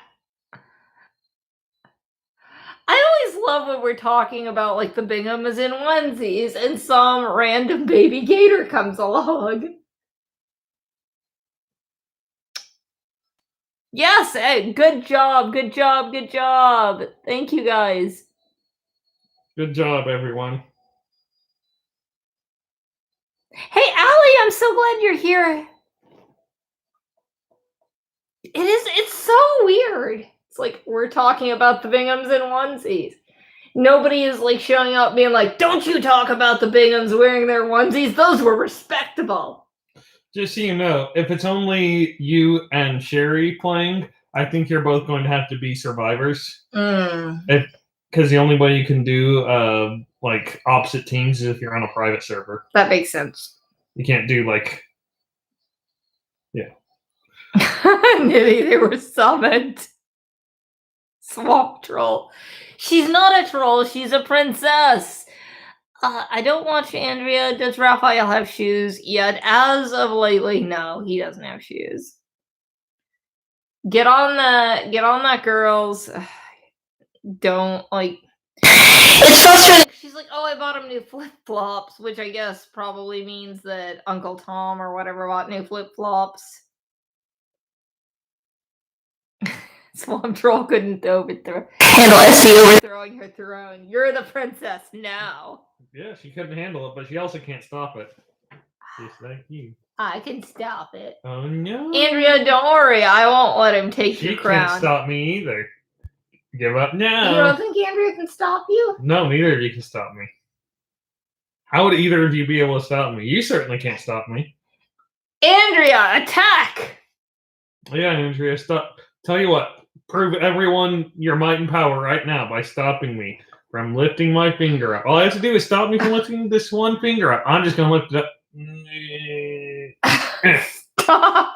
always love when we're talking about like the Binghams in onesies and some random baby gator comes along. Yes, hey, good job, good job, good job. Thank you guys. Good job, everyone. Hey, Allie, I'm so glad you're here. It's so weird. It's like we're talking about the Binghams in onesies. Nobody is like showing up being like, don't you talk about the Binghams wearing their onesies. Those were respectable. Just so you know, if it's only you and Sherry playing, I think you're both going to have to be survivors. Because the only way you can do like opposite teams is if you're on a private server. That makes sense. You can't do like, yeah. Nitty, they were summoned. Swamp troll. She's not a troll. She's a princess. I don't watch Andrea. Does Raphael have shoes yet? As of lately, no, he doesn't have shoes. Get on that, girls. Don't like. It's frustrating. She's like, oh, I bought him new flip flops, which I guess probably means that Uncle Tom or whatever bought new flip flops. Swamp Troll couldn't handle SC overthrowing her throne. You're the princess now. Yeah, she couldn't handle it, but she also can't stop it. Just like you. I can stop it. Oh no. Andrea, don't worry. I won't let him take your crown. She can't stop me either. Give up now. You don't think Andrea can stop you? No, neither of you can stop me. How would either of you be able to stop me? You certainly can't stop me. Andrea, attack! Yeah, Andrea, stop. Tell you what. Prove everyone your might and power right now by stopping me from lifting my finger up. All I have to do is stop me from lifting this one finger up. I'm just going to lift it up. Stop.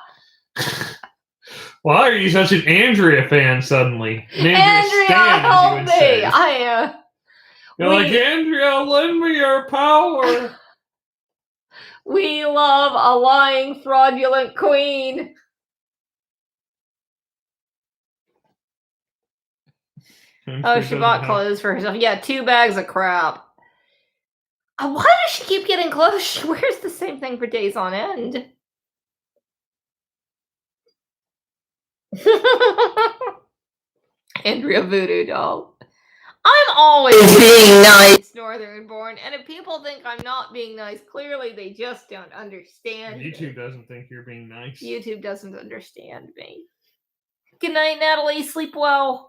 Why are you such an Andrea fan suddenly? Andrea, help me! You're like, Andrea, lend me your power. We love a lying, fraudulent queen. Oh, she bought clothes for herself. Yeah, 2 bags of crap. Why does she keep getting clothes? She wears the same thing for days on end. Andrea Voodoo Doll. I'm always being nice, Northern Born, and if people think I'm not being nice, clearly they just don't understand. YouTube doesn't think you're being nice. YouTube doesn't understand me. Good night, Natalie. Sleep well.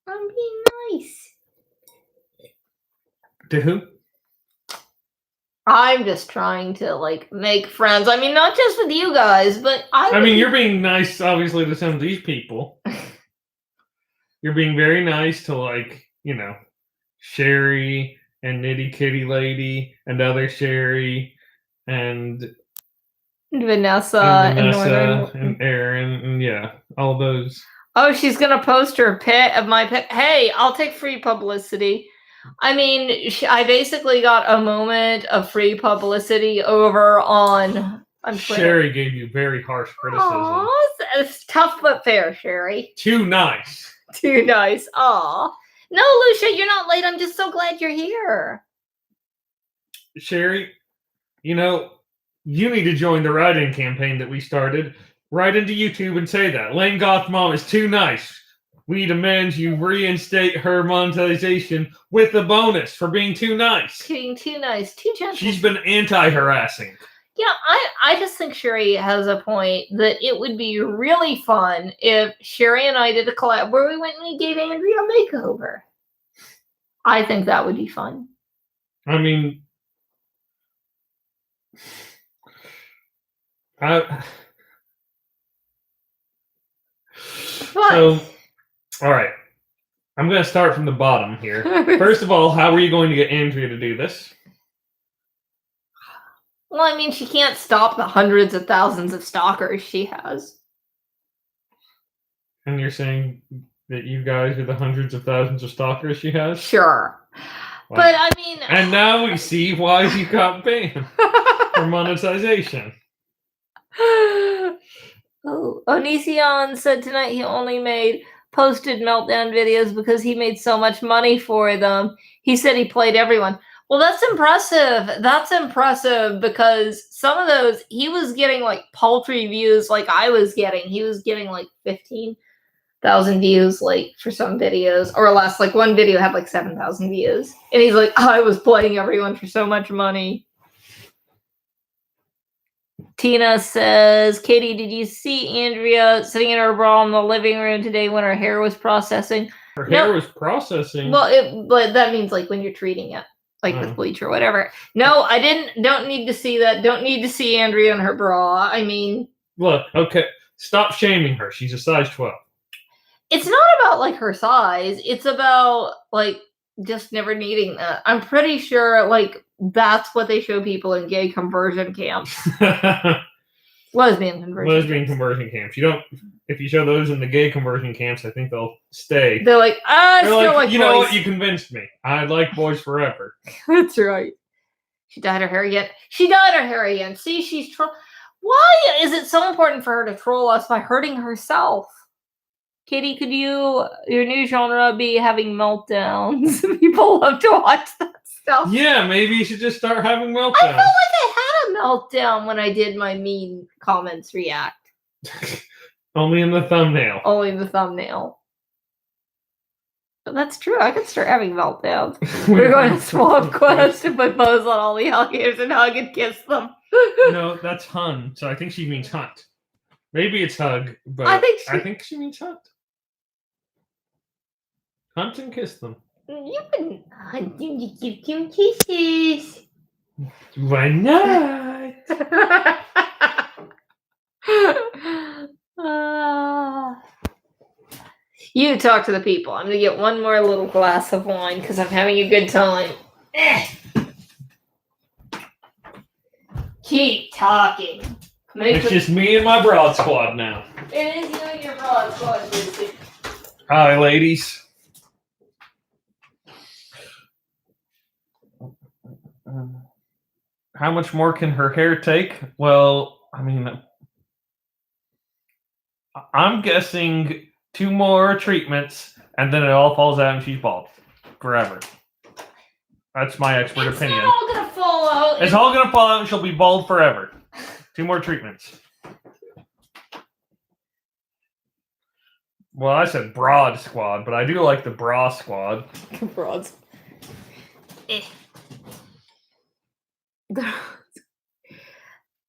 I'm being nice. To who? I'm just trying to, like, make friends. I mean, not just with you guys, but I mean, you're being nice, obviously, to some of these people. You're being very nice to, like, you know, Sherry and Nitty Kitty Lady and other Sherry and Vanessa and Aaron and yeah, all those. Oh, she's gonna post her pic of my pic. Hey, I'll take free publicity. I mean, I basically got a moment of free publicity over on Twitter. Sherry gave you very harsh criticism. Aww, it's tough but fair, Sherry. Too nice. Too nice. Aw. No, Lucia, you're not late. I'm just so glad you're here. Sherry, you know, you need to join the write-in campaign that we started. Write into YouTube and say that. Lane Goth Mom is too nice. We demand you reinstate her monetization with a bonus for being too nice. Being too nice, too gentle. She's been anti-harassing. Yeah, I just think Sherry has a point that it would be really fun if Sherry and I did a collab where we went and we gave Andrea a makeover. I think that would be fun. I mean, So, all right. I'm going to start from the bottom here. First of all, how are you going to get Andrea to do this? Well, I mean, she can't stop the hundreds of thousands of stalkers she has. And you're saying that you guys are the hundreds of thousands of stalkers she has? Sure. Wow. But, I mean... And now we see why you got banned for monetization. Oh, Onision said tonight he only posted meltdown videos because he made so much money for them. He said he played everyone. Well, that's impressive. That's impressive because some of those, he was getting like paltry views like I was getting. He was getting like 15,000 views like for some videos or less. Like one video had like 7,000 views. And he's like, I was playing everyone for so much money. Tina says, Katie, did you see Andrea sitting in her bra in the living room today when her hair was processing? Her hair was processing? Well, but that means like when you're treating it. like with bleach or whatever. No, I don't need to see that. Don't need to see Andrea in her bra. I mean, look, okay, stop shaming her. She's a size 12. It's not about like her size. It's about like just never needing that. I'm pretty sure like that's what they show people in gay conversion camps. Lesbian conversion camps. You don't. If you show those in the gay conversion camps, I think they'll stay. They're like, still like you boys. know what? You convinced me. I like boys forever. That's right. She dyed her hair again. See, she's Why is it so important for her to troll us by hurting herself? Kitty, could your new genre be having meltdowns? People love to watch that stuff. Yeah, maybe you should just start having meltdowns. I felt like I had a meltdown when I did my mean comments react. Only in the thumbnail. But that's true. I could start having meltdowns. We're going to Swamp Quest and put bows on all the alligators and hug and kiss them. No, that's hun. So I think she means hunt. Maybe it's hug, but I think she means hunt. Hunt and kiss them. You can hunt and give them kisses. Why not? You talk to the people. I'm going to get one more little glass of wine because I'm having a good time. Keep talking. It's just me and my broad squad now. It is you and your broad squad, Lucy. Hi, ladies. How much more can her hair take? Well, I mean, I'm guessing 2 more treatments, and then it all falls out and she's bald. Forever. That's my expert opinion. It's all going to fall out. It's all going to fall out and she'll be bald forever. 2 more treatments. Well, I said broad squad, but I do like the bra squad. Broads.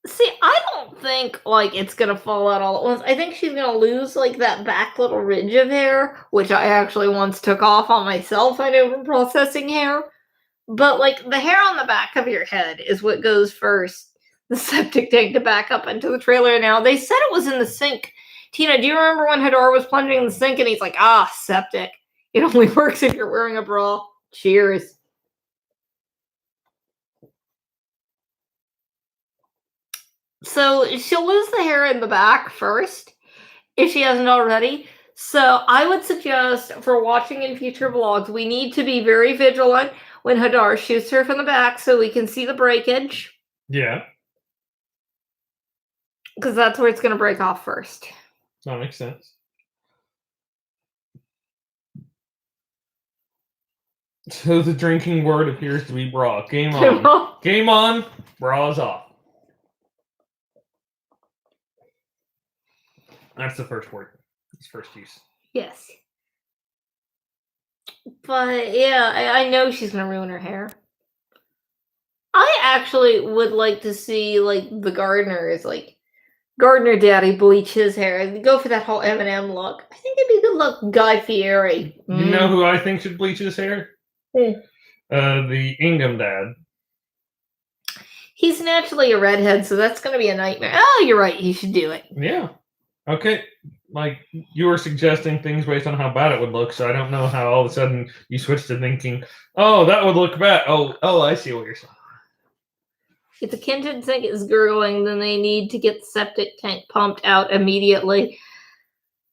See, I don't think like it's gonna fall out all at once. I think she's gonna lose like that back little ridge of hair, which I actually once took off on myself. I know from processing hair, but like the hair on the back of your head is what goes first. The septic tank to back up into the trailer. Now they said it was in the sink. Tina, do you remember when Hadar was plunging in the sink and he's like, septic. It only works if you're wearing a bra. Cheers. So she'll lose the hair in the back first, if she hasn't already. So I would suggest for watching in future vlogs, we need to be very vigilant when Hadar shoots her from the back so we can see the breakage. Yeah. Because that's where it's going to break off first. That makes sense. So the drinking word appears to be bra. Game on. Game on. Bra's off. That's the first word. It's first use. Yes. But yeah, I know she's gonna ruin her hair. I actually would like to see like the gardeners, like Gardener Daddy bleach his hair and go for that whole Eminem look. I think it'd be a good look. Guy Fieri. You know who I think should bleach his hair? The Ingham Dad. He's naturally a redhead, so that's going to be a nightmare. Oh, you're right. He should do it. Yeah. Okay. Like, you were suggesting things based on how bad it would look, so I don't know how all of a sudden you switched to thinking, oh, that would look bad. Oh, I see what you're saying. If the kitchen sink is gurgling, then they need to get the septic tank pumped out immediately.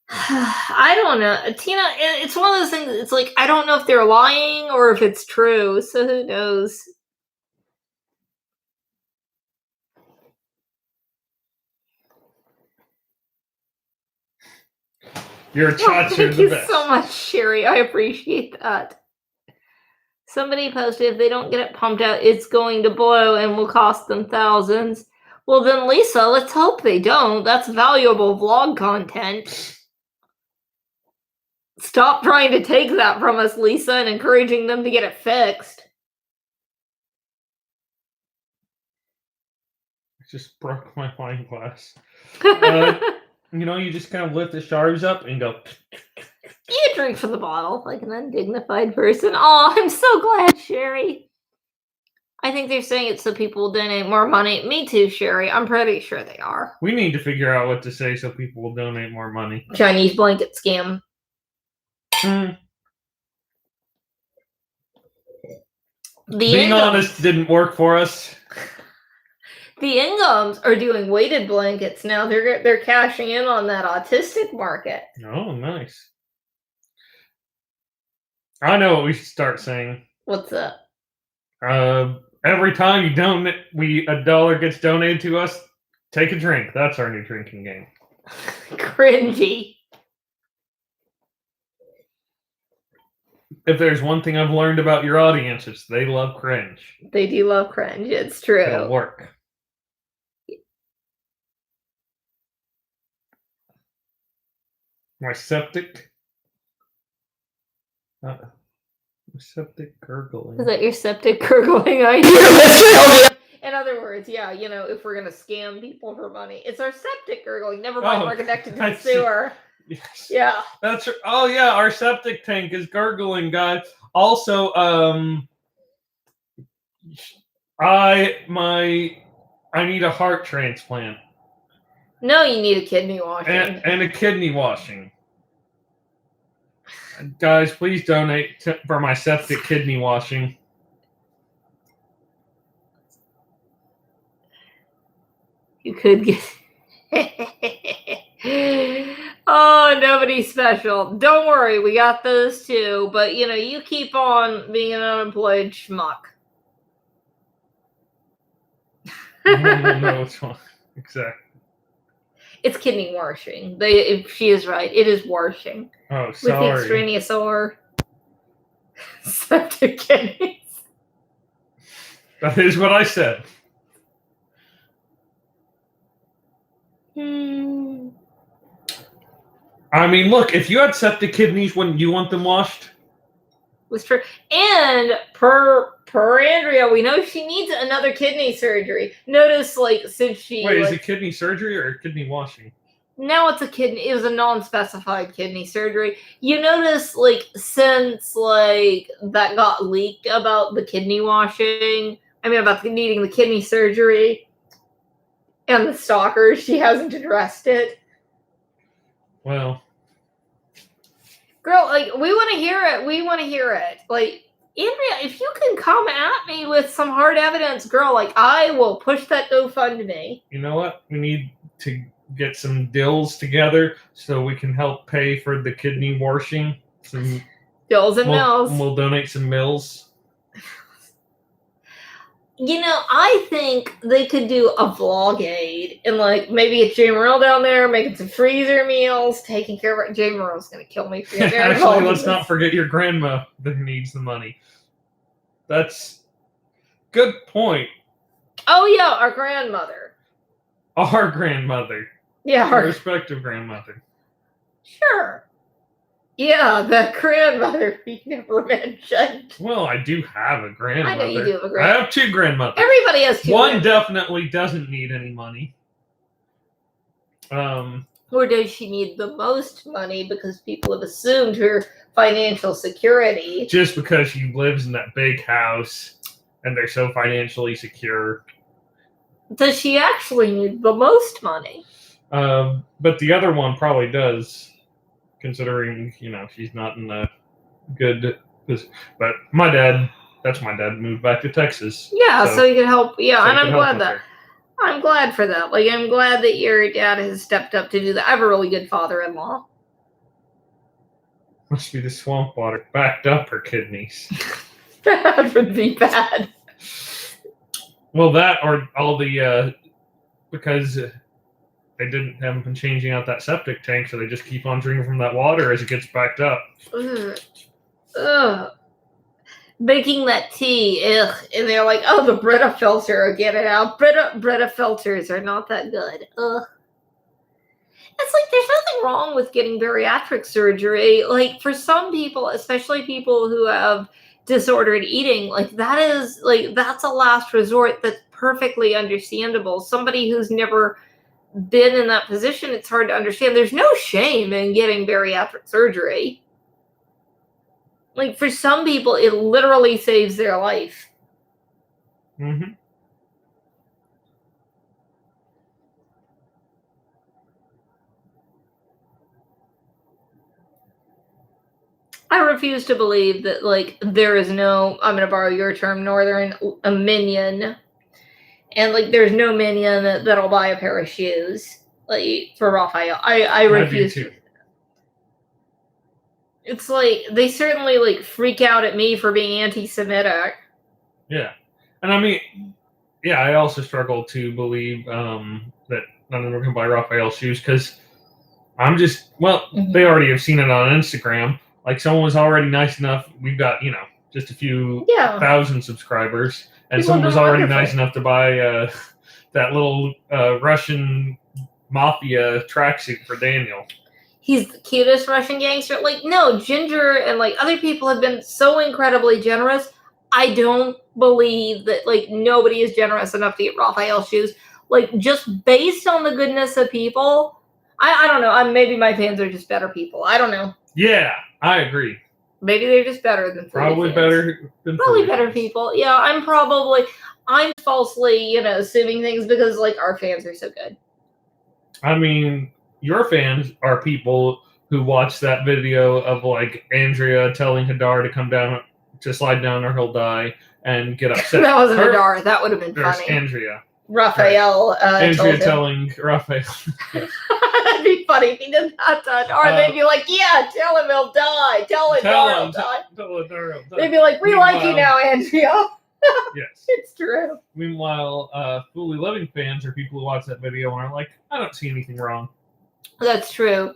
I don't know. Tina, it's one of those things, it's like, I don't know if they're lying or if it's true, so who knows? Your chats are the best. Thank you so much, Sherry. I appreciate that. Somebody posted, if they don't get it pumped out, it's going to blow and will cost them thousands. Well, then, Lisa, let's hope they don't. That's valuable vlog content. Stop trying to take that from us, Lisa, and encouraging them to get it fixed. I just broke my wine glass. You just kind of lift the shards up and go. You drink from the bottle like an undignified person. Oh, I'm so glad, Sherry. I think they're saying it so people will donate more money. Me too, Sherry. I'm pretty sure they are. We need to figure out what to say so people will donate more money. Chinese blanket scam. Being honest didn't work for us. The Incomes are doing weighted blankets now. They're cashing in on that autistic market. Oh, nice. I know what we should start saying. What's that? Every time you donate, a dollar gets donated to us, take a drink. That's our new drinking game. Cringy. If there's one thing I've learned about your audience, it's they love cringe. They do love cringe. It's true. It'll work. My septic gurgling. Is that your septic gurgling? I hear. In other words, yeah, if we're gonna scam people for money, it's our septic gurgling. Never mind, we're connected to the sewer. Yes. Yeah. That's our septic tank is gurgling, guys. Also, I need a heart transplant. No, you need a kidney washing. And a kidney washing. Guys, please donate for my septic kidney washing. You could get... Oh, nobody special. Don't worry, we got those too. But, you keep on being an unemployed schmuck. No, what's wrong. Exactly. It's kidney washing. She is right. It is washing. Oh, sorry. With the extraneous or septic kidneys. That is what I said. I mean, look, if you had septic kidneys, wouldn't you want them washed? Was true. And per Andrea, we know she needs another kidney surgery. Notice, since she... Wait, is it kidney surgery or kidney washing? Now it's a kidney... It was a non-specified kidney surgery. You notice, since, that got leaked about the kidney washing... about needing the kidney surgery and the stalkers, she hasn't addressed it. Well... Girl, we want to hear it. We want to hear it. Andrea, if you can come at me with some hard evidence, girl, I will push that GoFundMe. You know what? We need to get some dills together so we can help pay for the kidney washing. Some dills and mills. We'll donate some mills. I think they could do a vlog aid and maybe get Jay Morrell down there making some freezer meals, taking care of it. Jay Morrell's gonna kill me for that. Actually, let's not forget your grandma that needs the money. That's good point. Oh yeah, our grandmother. Our grandmother. Yeah, our respective grandmother. Sure. Yeah, the grandmother we never mentioned. Well, I do have a grandmother. I know you do have a grandmother. I have two grandmothers. Everybody has two. One definitely doesn't need any money. Or does she need the most money because people have assumed her financial security? Just because she lives in that big house and they're so financially secure. Does she actually need the most money? But the other one probably does. Considering, she's not in a good position. But that's my dad, moved back to Texas. Yeah, so he could help. Yeah, so and I'm glad for that. I'm glad that your dad has stepped up to do that. I have a really good father-in-law. Must be the swamp water backed up her kidneys. That would be bad. Well, that or all the, because... They haven't been changing out that septic tank, so they just keep on drinking from that water as it gets backed up. Ugh. Making that tea, ugh. And they're like, oh, the Brita filter, get it out. Brita filters are not that good. Ugh. It's there's nothing wrong with getting bariatric surgery. For some people, especially people who have disordered eating, that's a last resort that's perfectly understandable. Somebody who's never been in that position, it's hard to understand. There's no shame in getting bariatric surgery. For some people, it literally saves their life. Mm-hmm. I refuse to believe that, like, there is no, I'm going to borrow your term, northern, a minion. And, like, there's no minion that'll buy a pair of shoes, like, for Raphael. I refuse to. It's like, they certainly, like, freak out at me for being anti-Semitic. Yeah. And I mean, yeah, I also struggle to believe that none of them are going to buy Raphael shoes because I'm just, well, they already have seen it on Instagram. Like, someone was already nice enough. We've got, just a few thousand subscribers. And People someone was don't already understand. nice enough to buy that little Russian mafia tracksuit for Daniel. He's the cutest Russian gangster. Like, no, Ginger and, like, other people have been so incredibly generous. I don't believe that, like, nobody is generous enough to get Raphael shoes. Like, just based on the goodness of people, I don't know. Maybe my fans are just better people. I don't know. Yeah, I agree. Maybe they're just better than probably fans. better than probably better fans. People. Yeah, I'm falsely, assuming things because, like, our fans are so good. I mean, your fans are people who watch that video of, like, Andrea telling Hadar to come down, to slide down or he'll die, and get upset. That wasn't Hadar. That would have been funny. Andrea. Raphael. Right. Andrea telling Raphael. Yes. That'd be funny if he did that. Or they'd be like, yeah, tell him he'll die. Tell him he'll die. They'd be like, we like you now, Andrea. Yes. It's true. Meanwhile, Fully Living fans are people who watch that video and are like, I don't see anything wrong. That's true.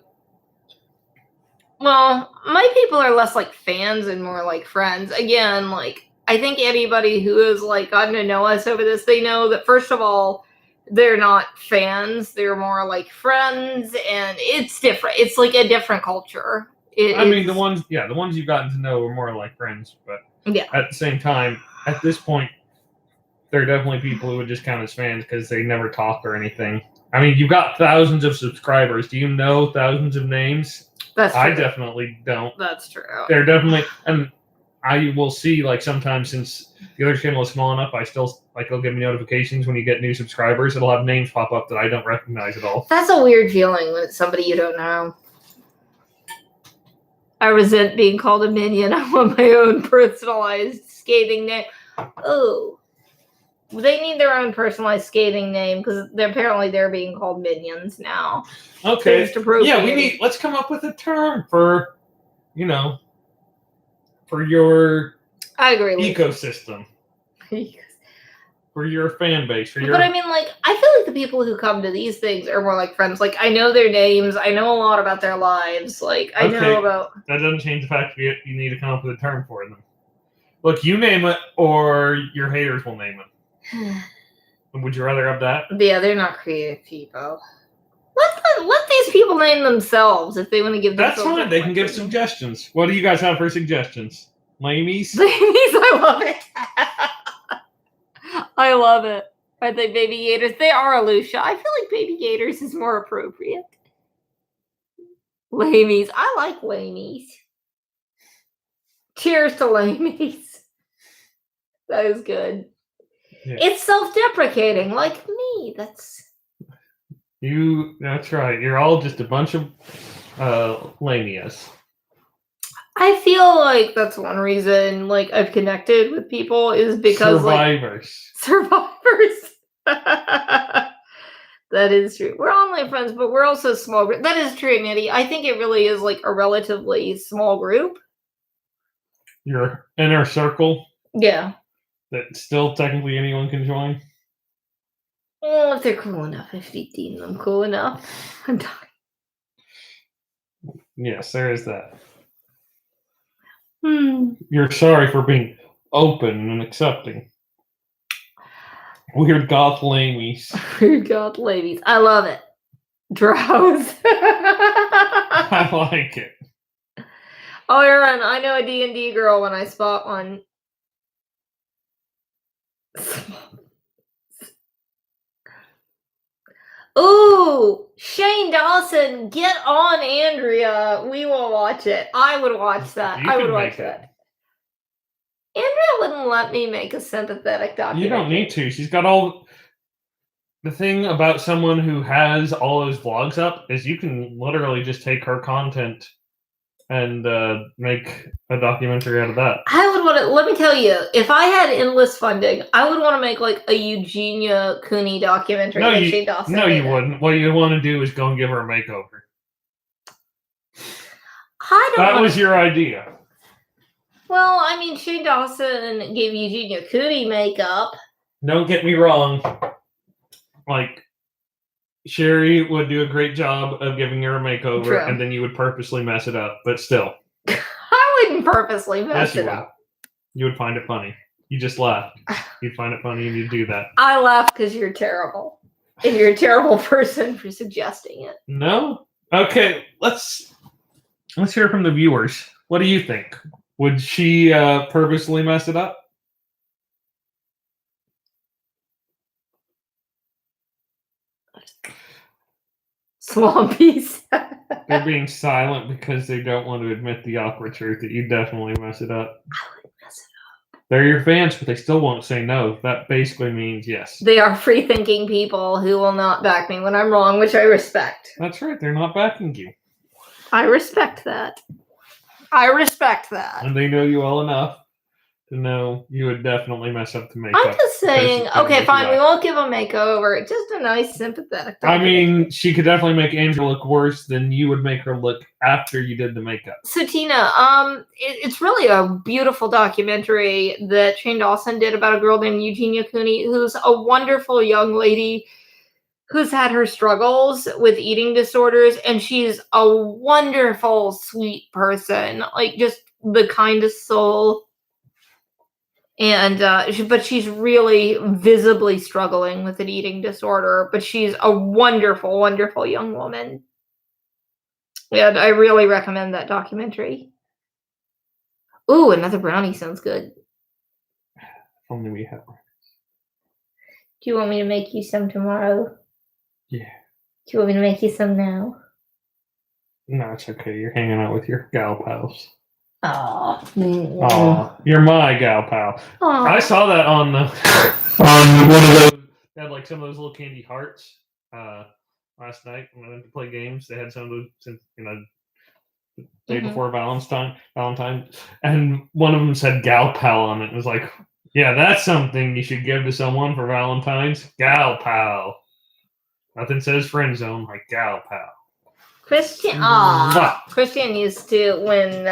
Well, my people are less like fans and more like friends. Again, like, I think anybody who has, like, gotten to know us over this, they know that, first of all, they're not fans. They're more like friends, and it's different. It's like a different culture. I mean, the ones you've gotten to know are more like friends, but at the same time, at this point, there are definitely people who would just count as fans because they never talk or anything. I mean, you've got thousands of subscribers. Do you know thousands of names? That's true. I definitely don't. That's true. They're definitely, and I will see, like, sometimes, since the other channel is small enough, I still, like, it'll give me notifications when you get new subscribers. It'll have names pop up that I don't recognize at all. That's a weird feeling when it's somebody you don't know. I resent being called a minion. I want my own personalized scathing name. Oh. They need their own personalized scathing name because they're being called minions now. Okay. Yeah, let's come up with a term for, for your ecosystem. For your fan base. But I mean, like, I feel like the people who come to these things are more like friends. Like, I know their names. I know a lot about their lives. Like, I know about... That doesn't change the fact that you need to come up with a term for them. Look, you name it, or your haters will name it. Would you rather have that? Yeah, they're not creative people. Let these people name themselves if they want to give themselves. That's fine. They can give suggestions. What do you guys have for suggestions? Lamies? Lamies, I love it. I love it. Are they baby gators? They are, Lucia. I feel like baby gators is more appropriate. Lamies. I like lamies. Cheers to lamies. That is good. Yeah. It's self-deprecating, like me. That's right. You're all just a bunch of lamias. I feel like that's one reason, like, I've connected with people is because survivors. That is true. We're online friends, but we're also a small group. That is true, Nitty. I think it really is, like, a relatively small group. Your inner circle? Yeah. That still technically anyone can join? Well, if they're cool enough, if you deem them cool enough. I'm dying. Yes, there is that. You're sorry for being open and accepting. Weird goth lamies. Weird goth ladies. I love it. Drowse. I like it. Oh, Aaron, I know a D&D girl when I spot one. Ooh, Shane Dawson, get on Andrea. We will watch it. I would watch that. I would watch that. Andrea wouldn't let me make a sympathetic documentary. You don't need to. She's got all. The thing about someone who has all those vlogs up is you can literally just take her content and make a documentary out of that. I would want to. Let me tell you, if I had endless funding, I would want to make like a Eugenia Cooney documentary. No, you wouldn't. What you want to do is go and give her a makeover. That was your idea. Well, I mean, Shane Dawson gave Eugenia Cooney makeup. Don't get me wrong. Like, Sherry would do a great job of giving her a makeover, True. And then you would purposely mess it up. But still. I wouldn't purposely mess it up. You would find it funny. You just laughed. You'd find it funny and you'd do that. I laugh because you're terrible. And you're a terrible person for suggesting it. No? Okay, let's hear from the viewers. What do you think? Would she purposely mess it up? Swampies. They're being silent because they don't want to admit the awkward truth that you definitely mess it up. I would mess it up. They're your fans, but they still won't say no. That basically means yes. They are free-thinking people who will not back me when I'm wrong, which I respect. That's right. They're not backing you. I respect that. And they know you well enough to know you would definitely mess up the makeup. I'm just saying, okay, fine, we won't give a makeover. Just a nice, sympathetic I mean, she could definitely make Andrew look worse than you would make her look after you did the makeup. So, Tina, it's really a beautiful documentary that Shane Dawson did about a girl named Eugenia Cooney, who's a wonderful young lady who's had her struggles with eating disorders, and she's a wonderful, sweet person, like just the kindest soul. And but she's really visibly struggling with an eating disorder, but she's a wonderful, wonderful young woman. And I really recommend that documentary. Ooh, another brownie sounds good. Only we have. Do you want me to make you some tomorrow? Yeah. Do you want me to make you some now? No, it's okay. You're hanging out with your gal pals. Aw. You're my gal pal. Aww. I saw that on one of those. They had like some of those little candy hearts last night when I went to play games. They had some of those since day before Valentine, and one of them said gal pal on it. It was like, yeah, that's something you should give to someone for Valentine's. Gal pal. Nothing says friend zone like gal pal. Christian used to, when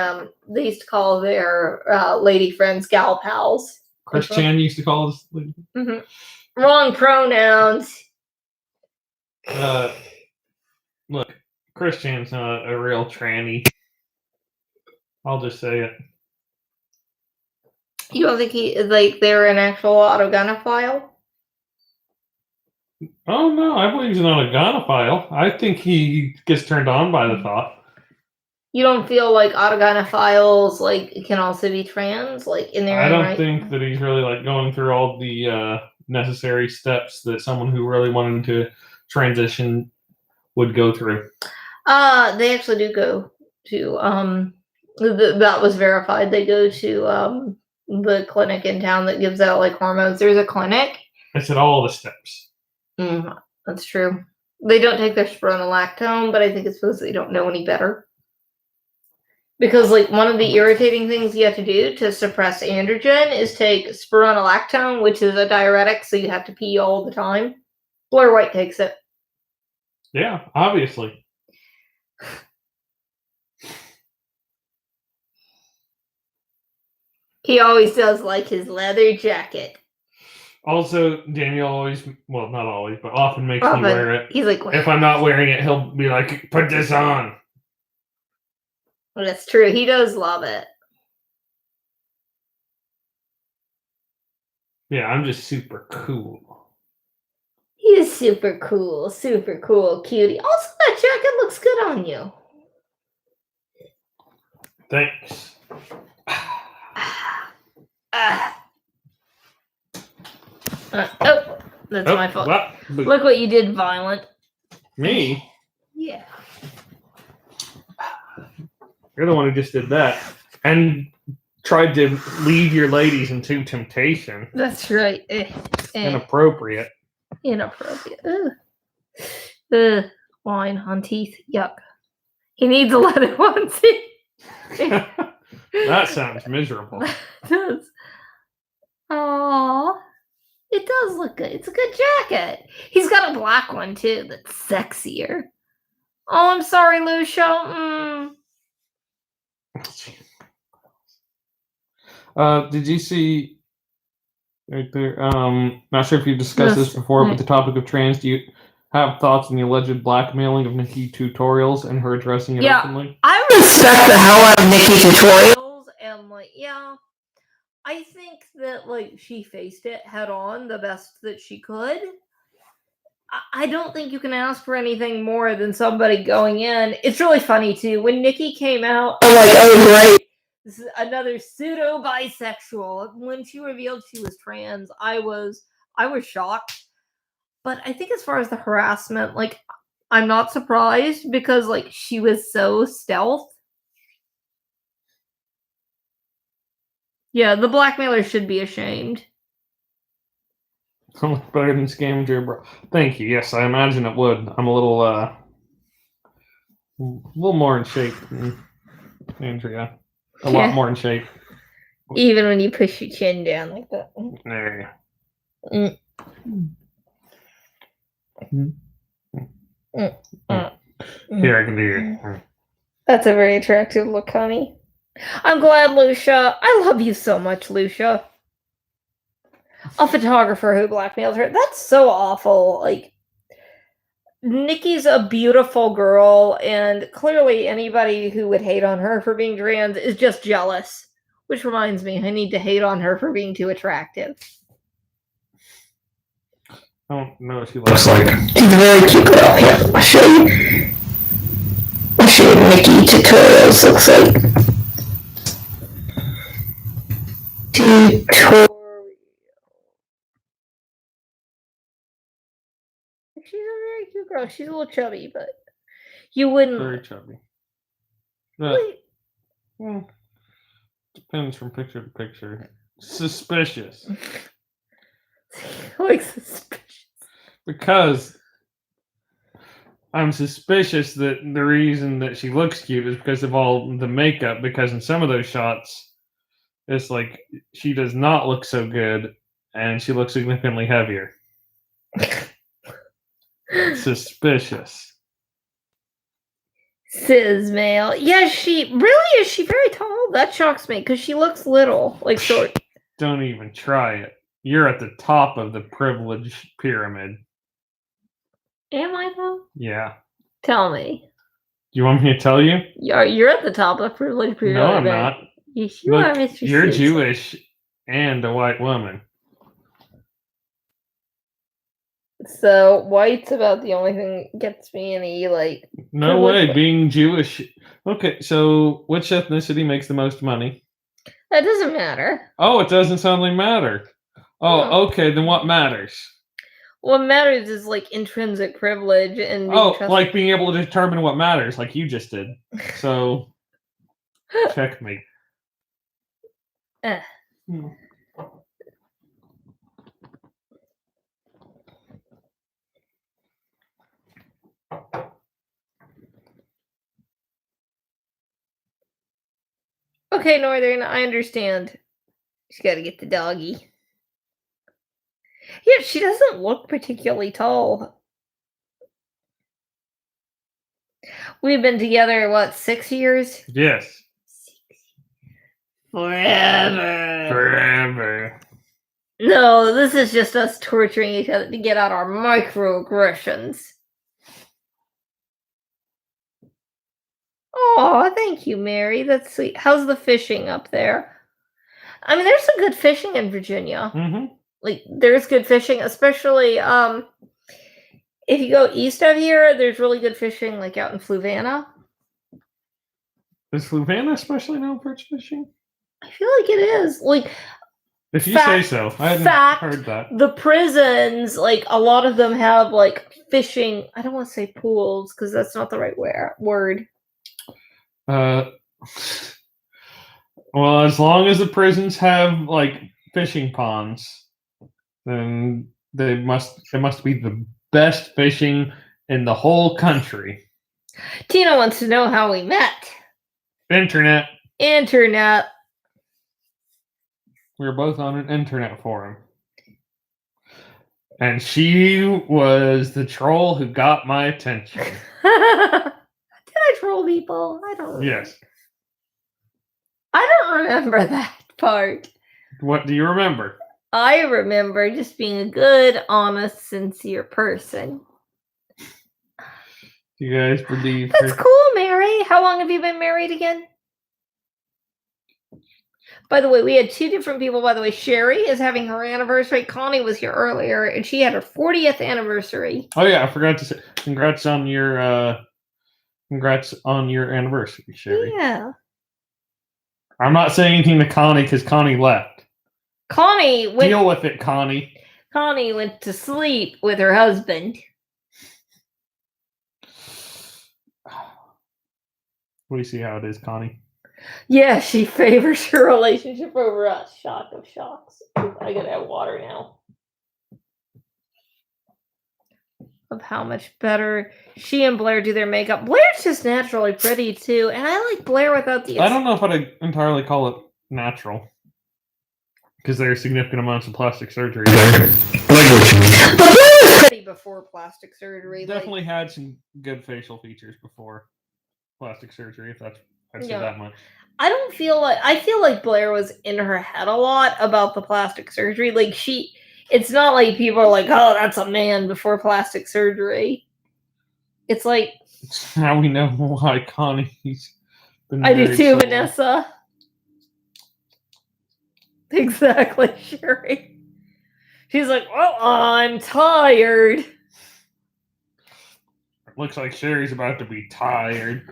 they used to call their lady friends gal pals. Christian used to call us. Wrong pronouns. Look, Christian's not a real tranny. I'll just say it. You don't think they're an actual autogynephile? Oh no, I believe he's not a gynophile. I think he gets turned on by the thought. You don't feel like autogynephiles can also be trans, in their I don't right? think that he's really going through all the necessary steps that someone who really wanted to transition would go through. They actually do go to that was verified. They go to the clinic in town that gives out hormones. There's a clinic. I said all the steps. That's true. They don't take their spironolactone, but I think it's because they don't know any better. Because one of the irritating things you have to do to suppress androgen is take spironolactone, which is a diuretic, so you have to pee all the time. Blair White takes it. Yeah, obviously. He always does his leather jacket. Also, Daniel always, well, not always, but often makes me wear it. He's like, if I'm not wearing it, he'll be like, put this on. Well, that's true. He does love it. Yeah, I'm just super cool. He is super cool, cutie. Also, that jacket looks good on you. Thanks. That's my fault. Look what you did, Violent. Me? Yeah. You're the one who just did that. And tried to lead your ladies into temptation. That's right. Inappropriate. Inappropriate. Ugh. Wine on teeth. Yuck. He needs a leather onesie. That sounds miserable. It does. Aww. It does look good. It's a good jacket. He's got a black one too that's sexier. Oh, I'm sorry, Lucia. Did you see right there? Not sure if you've discussed this before, but the topic of trans. Do you have thoughts on the alleged blackmailing of Nikki Tutorials and her addressing it openly? I respect the hell out of Nikki Tutorials, and I think that she faced it head on the best that she could. I don't think you can ask for anything more than somebody going in. It's really funny too. When Nikki came out, I'm like, oh great, this is another pseudo bisexual. When she revealed she was trans, I was shocked. But I think as far as the harassment, I'm not surprised because she was so stealth. Yeah, the blackmailer should be ashamed. Look better than scavenger, bro. Thank you. Yes, I imagine it would. I'm a little more in shape than Andrea. A lot more in shape. Even when you push your chin down like that. There. Here, I can do it. That's a very attractive look, honey. I'm glad, Lucia. I love you so much, Lucia. A photographer who blackmailed her. That's so awful. Nikki's a beautiful girl, and clearly anybody who would hate on her for being trans is just jealous. Which reminds me, I need to hate on her for being too attractive. I don't know what she looks like. She's a very cute girl. Here, I'll show you. I'll show you what Nikki Tutorials looks like. Tutorial. She's a very cute girl. She's a little chubby, but you wouldn't. Very chubby. Well, depends from picture to picture. Suspicious. Suspicious. Because I'm suspicious that the reason that she looks cute is because of all the makeup, because in some of those shots, it's she does not look so good, and she looks significantly heavier. Suspicious. Cis male. Yeah, she very tall? That shocks me, because she looks little, short. Don't even try it. You're at the top of the privilege pyramid. Am I though? Yeah. Tell me. You want me to tell you? You're at the top of the privilege pyramid. No, I'm not. Yes, you are, Mr. You're Cis. Jewish and a white woman. So white's about the only thing that gets me any No way, being Jewish. Okay, so which ethnicity makes the most money? That doesn't matter. Oh, it doesn't suddenly matter. Oh, okay, then what matters? What matters is intrinsic privilege and being being able to determine what matters, like you just did. So checkmate. Okay, Northern, I understand. She's got to get the doggy. Yeah, she doesn't look particularly tall. We've been together, 6 years? Yes. 6 years. Forever. No, this is just us torturing each other to get out our microaggressions. Oh, thank you, Mary. That's sweet. How's the fishing up there? I mean, there's some good fishing in Virginia. Mm-hmm. There's good fishing, especially if you go east of here, there's really good fishing out in Fluvanna. Is Fluvanna especially known for its fishing? I feel like it is. If you say so. I hadn't heard that. The prisons, a lot of them have fishing. I don't want to say pools because that's not the right word. Well, as long as the prisons have like fishing ponds, then it must be the best fishing in the whole country. Tina wants to know how we met. Internet. Internet. We were both on an internet forum. And she was the troll who got my attention. Did I troll people? I don't remember. Yes. I don't remember that part. What do you remember? I remember just being a good, honest, sincere person. You guys believe That's cool, Mary. How long have you been married again? By the way, we had two different people. By the way, Sherry is having her anniversary. Connie was here earlier, and she had her 40th anniversary. Oh yeah, I forgot to say congrats on your anniversary, Sherry. Yeah. I'm not saying anything to Connie because Connie left. Connie went. Deal with it, Connie. Connie went to sleep with her husband. What do you see how it is, Connie? Yeah, she favors her relationship over us. Shock of shocks. I gotta have water now. Of how much better she and Blair do their makeup. Blair's just naturally pretty too, and I like Blair without the. I don't know if I'd entirely call it natural, because there are significant amounts of plastic surgery. But Blair was pretty before plastic surgery. Definitely had some good facial features before plastic surgery. If that's I'd say that much. I feel like Blair was in her head a lot about the plastic surgery. Like it's not like people are like, oh, that's a man before plastic surgery. It's like now we know why Connie's been I do too, so Vanessa. Exactly, Sherry. She's like, well, I'm tired. It looks like Sherry's about to be tired.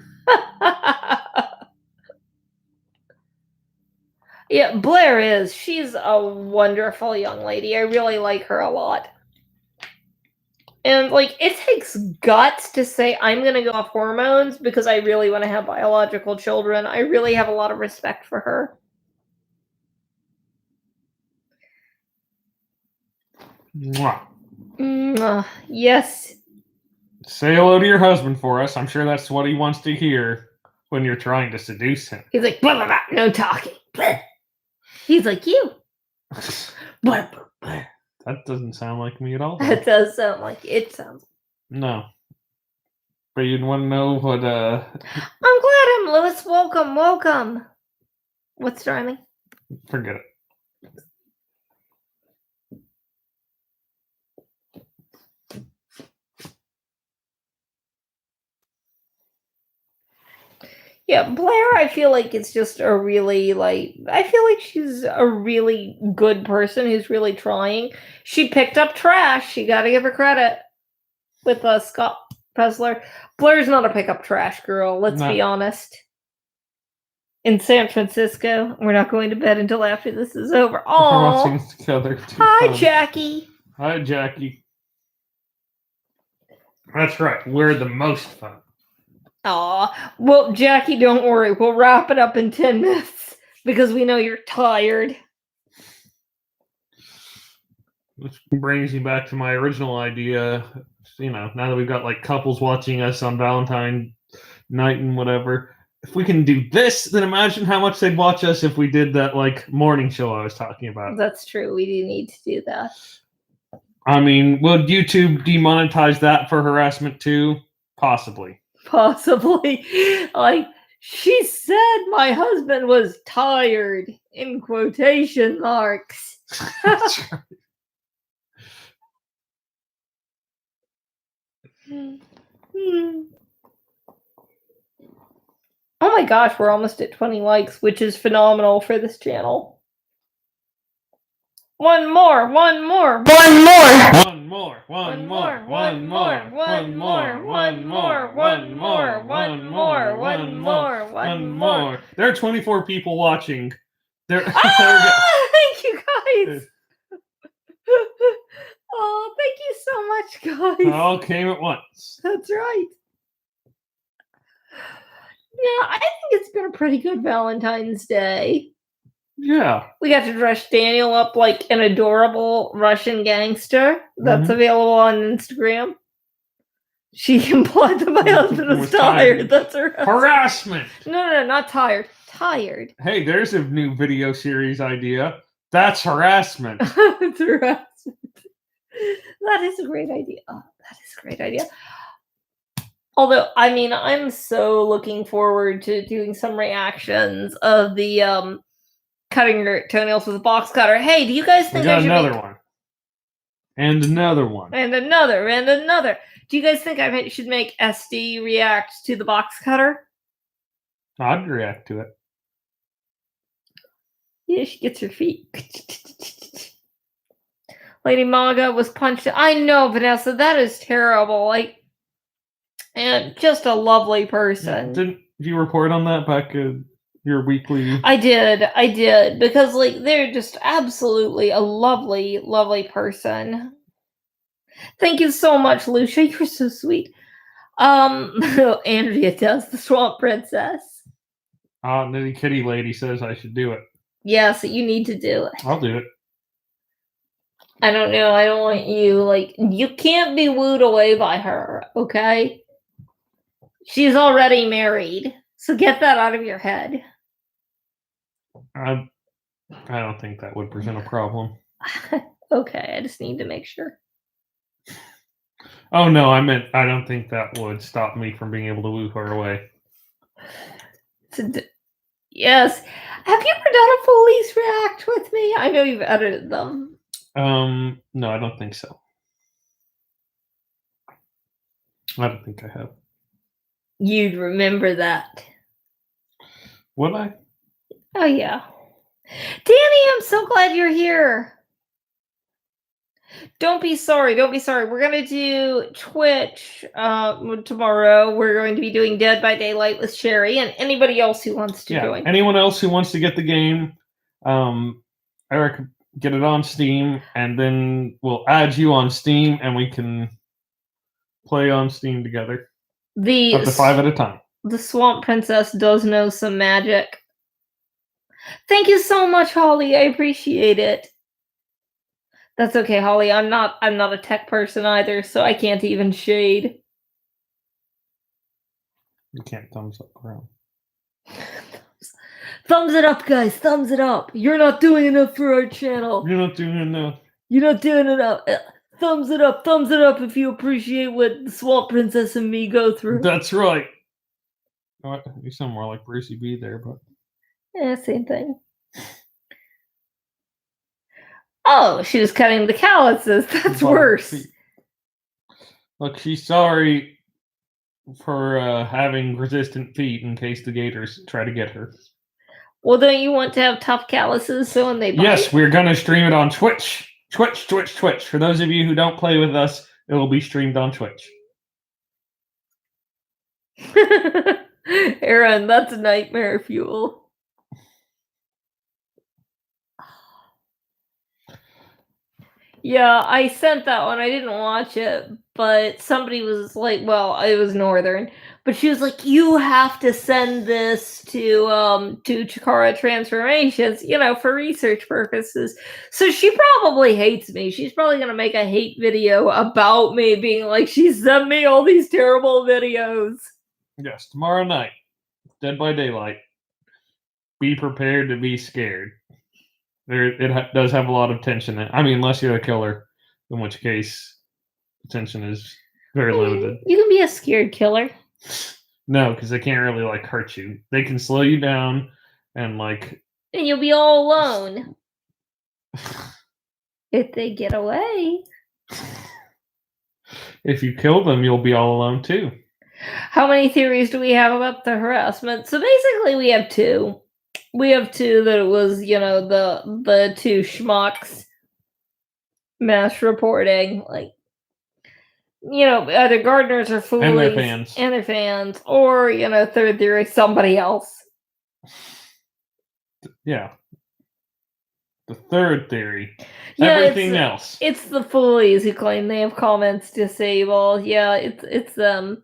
Yeah, Blair is. She's a wonderful young lady. I really like her a lot. And, like, it takes guts to say, I'm going to go off hormones because I really want to have biological children. I really have a lot of respect for her. Mwah. Yes. Say hello to your husband for us. I'm sure that's what he wants to hear when you're trying to seduce him. He's like, blah, blah, blah, no talking. Blah. He's like, you. Blah, blah, blah. That doesn't sound like me at all. That does sound like it sounds. No. But you'd want to know what, I'm glad I'm Lewis. Welcome, welcome. What's driving? Forget it. Yeah, Blair, I feel like it's just a really, I feel like she's a really good person who's really trying. She picked up trash. You gotta give her credit. With Scott Presler. Blair's not a pickup trash girl, let's be honest. In San Francisco, we're not going to bed until after this is over. Oh, we're watching together. Hi, Jackie. Hi, Jackie. That's right. We're the most fun. Aw, well, Jackie, don't worry. We'll wrap it up in 10 minutes because we know you're tired. Which brings me back to my original idea. You know, now that we've got like couples watching us on Valentine's night and whatever, if we can do this, then imagine how much they'd watch us if we did that like morning show I was talking about. That's true. We do need to do that. I mean, would YouTube demonetize that for harassment too? Possibly. Possibly. Like, she said my husband was tired, in quotation marks. That's right. Oh my gosh, we're almost at 20 likes, which is phenomenal for this channel. One more. There are 24 people watching. Thank you guys. Oh, thank you so much, guys. It all came at once. That's right. Yeah, I think it's been a pretty good Valentine's Day. Yeah. We got to dress Daniel up like an adorable Russian gangster that's Mhm. available on Instagram. She implied that my husband was tired. That's her harassment. No, not tired. Tired. Hey, there's a new video series idea. That's harassment. That's harassment. That is a great idea. Oh, that is a great idea. Although, I mean, I'm so looking forward to doing some reactions of the cutting your toenails with a box cutter. Hey, do you guys think We got I should another make... one. And another one. And another, and another. Do you guys think I should make SD react to the box cutter? I'd react to it. Yeah, she gets her feet. Lady Maga was punched. I know, Vanessa, that is terrible. Like, and just a lovely person. Didn't you report on that back in your weekly? I did, because like they're just absolutely a lovely, lovely person. Thank you so much, Lucia. You're so sweet. Andrea does the Swamp Princess. The kitty lady says I should do it. Yes, you need to do it. I'll do it. I don't know. I don't want you, like, you can't be wooed away by her, okay? She's already married, so get that out of your head. I don't think that would present a problem. Okay, I just need to make sure. Oh no, I meant I don't think that would stop me from being able to woo her away. Yes. Have you ever done a Foley's React with me? I know you've edited them. No, I don't think so. I don't think I have. You'd remember that. Would I? Oh, yeah. Danny, I'm so glad you're here. Don't be sorry. Don't be sorry. We're going to do Twitch tomorrow. We're going to be doing Dead by Daylight with Sherry and anybody else who wants to join. Anyone else who wants to get the game, Eric, get it on Steam, and then we'll add you on Steam, and we can play on Steam together. Up to 5 at a time. The Swamp Princess does know some magic. Thank you so much, Holly. I appreciate it. That's okay, Holly. I'm not a tech person either, so I can't even shade. You can't thumbs up around. Thumbs it up, guys. Thumbs it up. You're not doing enough for our channel. You're not doing enough. You're not doing enough. Thumbs it up. Thumbs it up if you appreciate what the Swamp Princess and me go through. That's right. You sound more like Brucey B there, but... Yeah, same thing. Oh, she was cutting the calluses. That's worse. Look, she's sorry for having resistant feet in case the gators try to get her. Well, don't you want to have tough calluses so when they bite? Yes, we're going to stream it on Twitch. Twitch. For those of you who don't play with us, it will be streamed on Twitch. Aaron, that's nightmare fuel. Yeah, I sent that one. I didn't watch it, but somebody was like, well, it was Northern, but she was like, you have to send this to Chikara Transformations, for research purposes. So she probably hates me. She's probably going to make a hate video about me being like, she sent me all these terrible videos. Yes, tomorrow night, Dead by Daylight. Be prepared to be scared. It does have a lot of tension. I mean, unless you're a killer, in which case the tension is very limited. You can be a scared killer. No, because they can't really hurt you. They can slow you down and and you'll be all alone if they get away. If you kill them, you'll be all alone too. How many theories do we have about the harassment? So basically, we have two. We have two that it was, the two schmucks mass reporting, either gardeners or foolies and their fans, or third theory, somebody else. Yeah, the third theory. Yeah, everything else. It's the foolies who claim they have comments disabled. Yeah, it's them.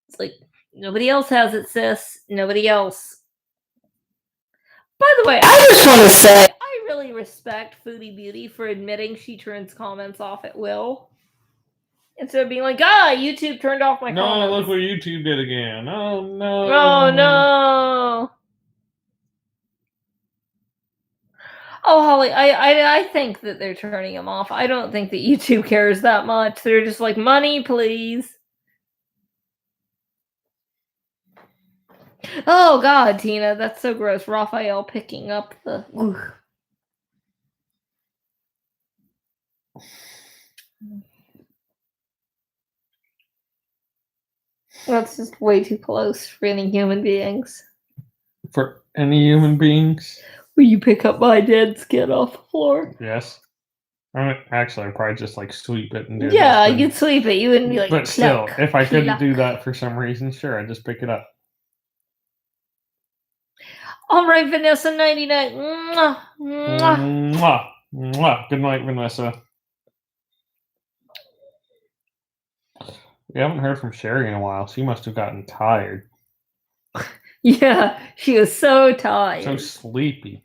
It's like, Nobody else has it, sis. Nobody else. By the way, I just want to say I really respect Foodie Beauty for admitting she turns comments off at will. Instead of being like, YouTube turned off my comments. No, look what YouTube did again. Oh, no. Oh, no. Oh, Holly, I think that they're turning them off. I don't think that YouTube cares that much. They're just like, money, please. Oh, God, Tina, that's so gross. Raphael picking up the... Ugh. That's just way too close for any human beings. For any human beings? Will you pick up my dead skin off the floor? Yes. Actually, I'd probably just like sweep it and do Yeah, this. you'd sweep it. You wouldn't be like, but still, cluck, if I couldn't cluck. do that for some reason, sure, I'd just pick it up. All right, Vanessa 99. Mwah, mwah. Mwah, mwah. Good night, Vanessa. We haven't heard from Sherry in a while. She must have gotten tired. Yeah, she was so tired. So sleepy.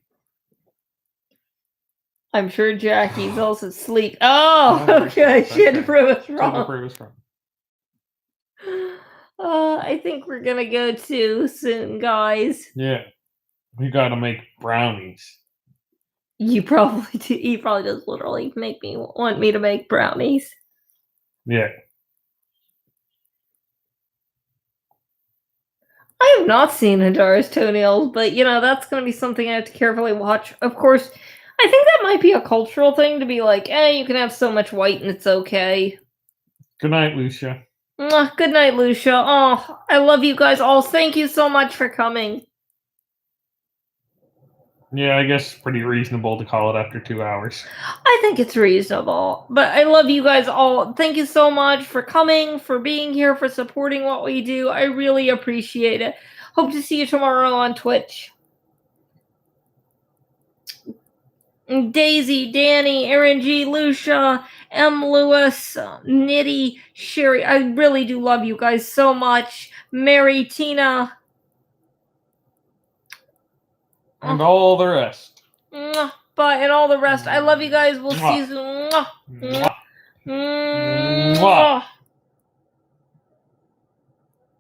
I'm sure Jackie's also asleep. Oh, okay. She had to prove us wrong. I think we're gonna go too soon, guys. Yeah, we gotta make brownies. You probably do. He probably does literally want me to make brownies. Yeah. I have not seen Hadara's toenails, but that's going to be something I have to carefully watch. Of course, I think that might be a cultural thing to be like, you can have so much white and it's okay. Good night, Lucia. Good night, Lucia. Oh, I love you guys all. Thank you so much for coming. Yeah, I guess it's pretty reasonable to call it after 2 hours. I think it's reasonable. But I love you guys all. Thank you so much for coming, for being here, for supporting what we do. I really appreciate it. Hope to see you tomorrow on Twitch. Daisy, Danny, Aaron G, Lucia, M. Lewis, Nitty, Sherry. I really do love you guys so much. Mary, Tina. And all the rest. Bye, and all the rest. I love you guys. We'll see you soon. Mwah. Mwah.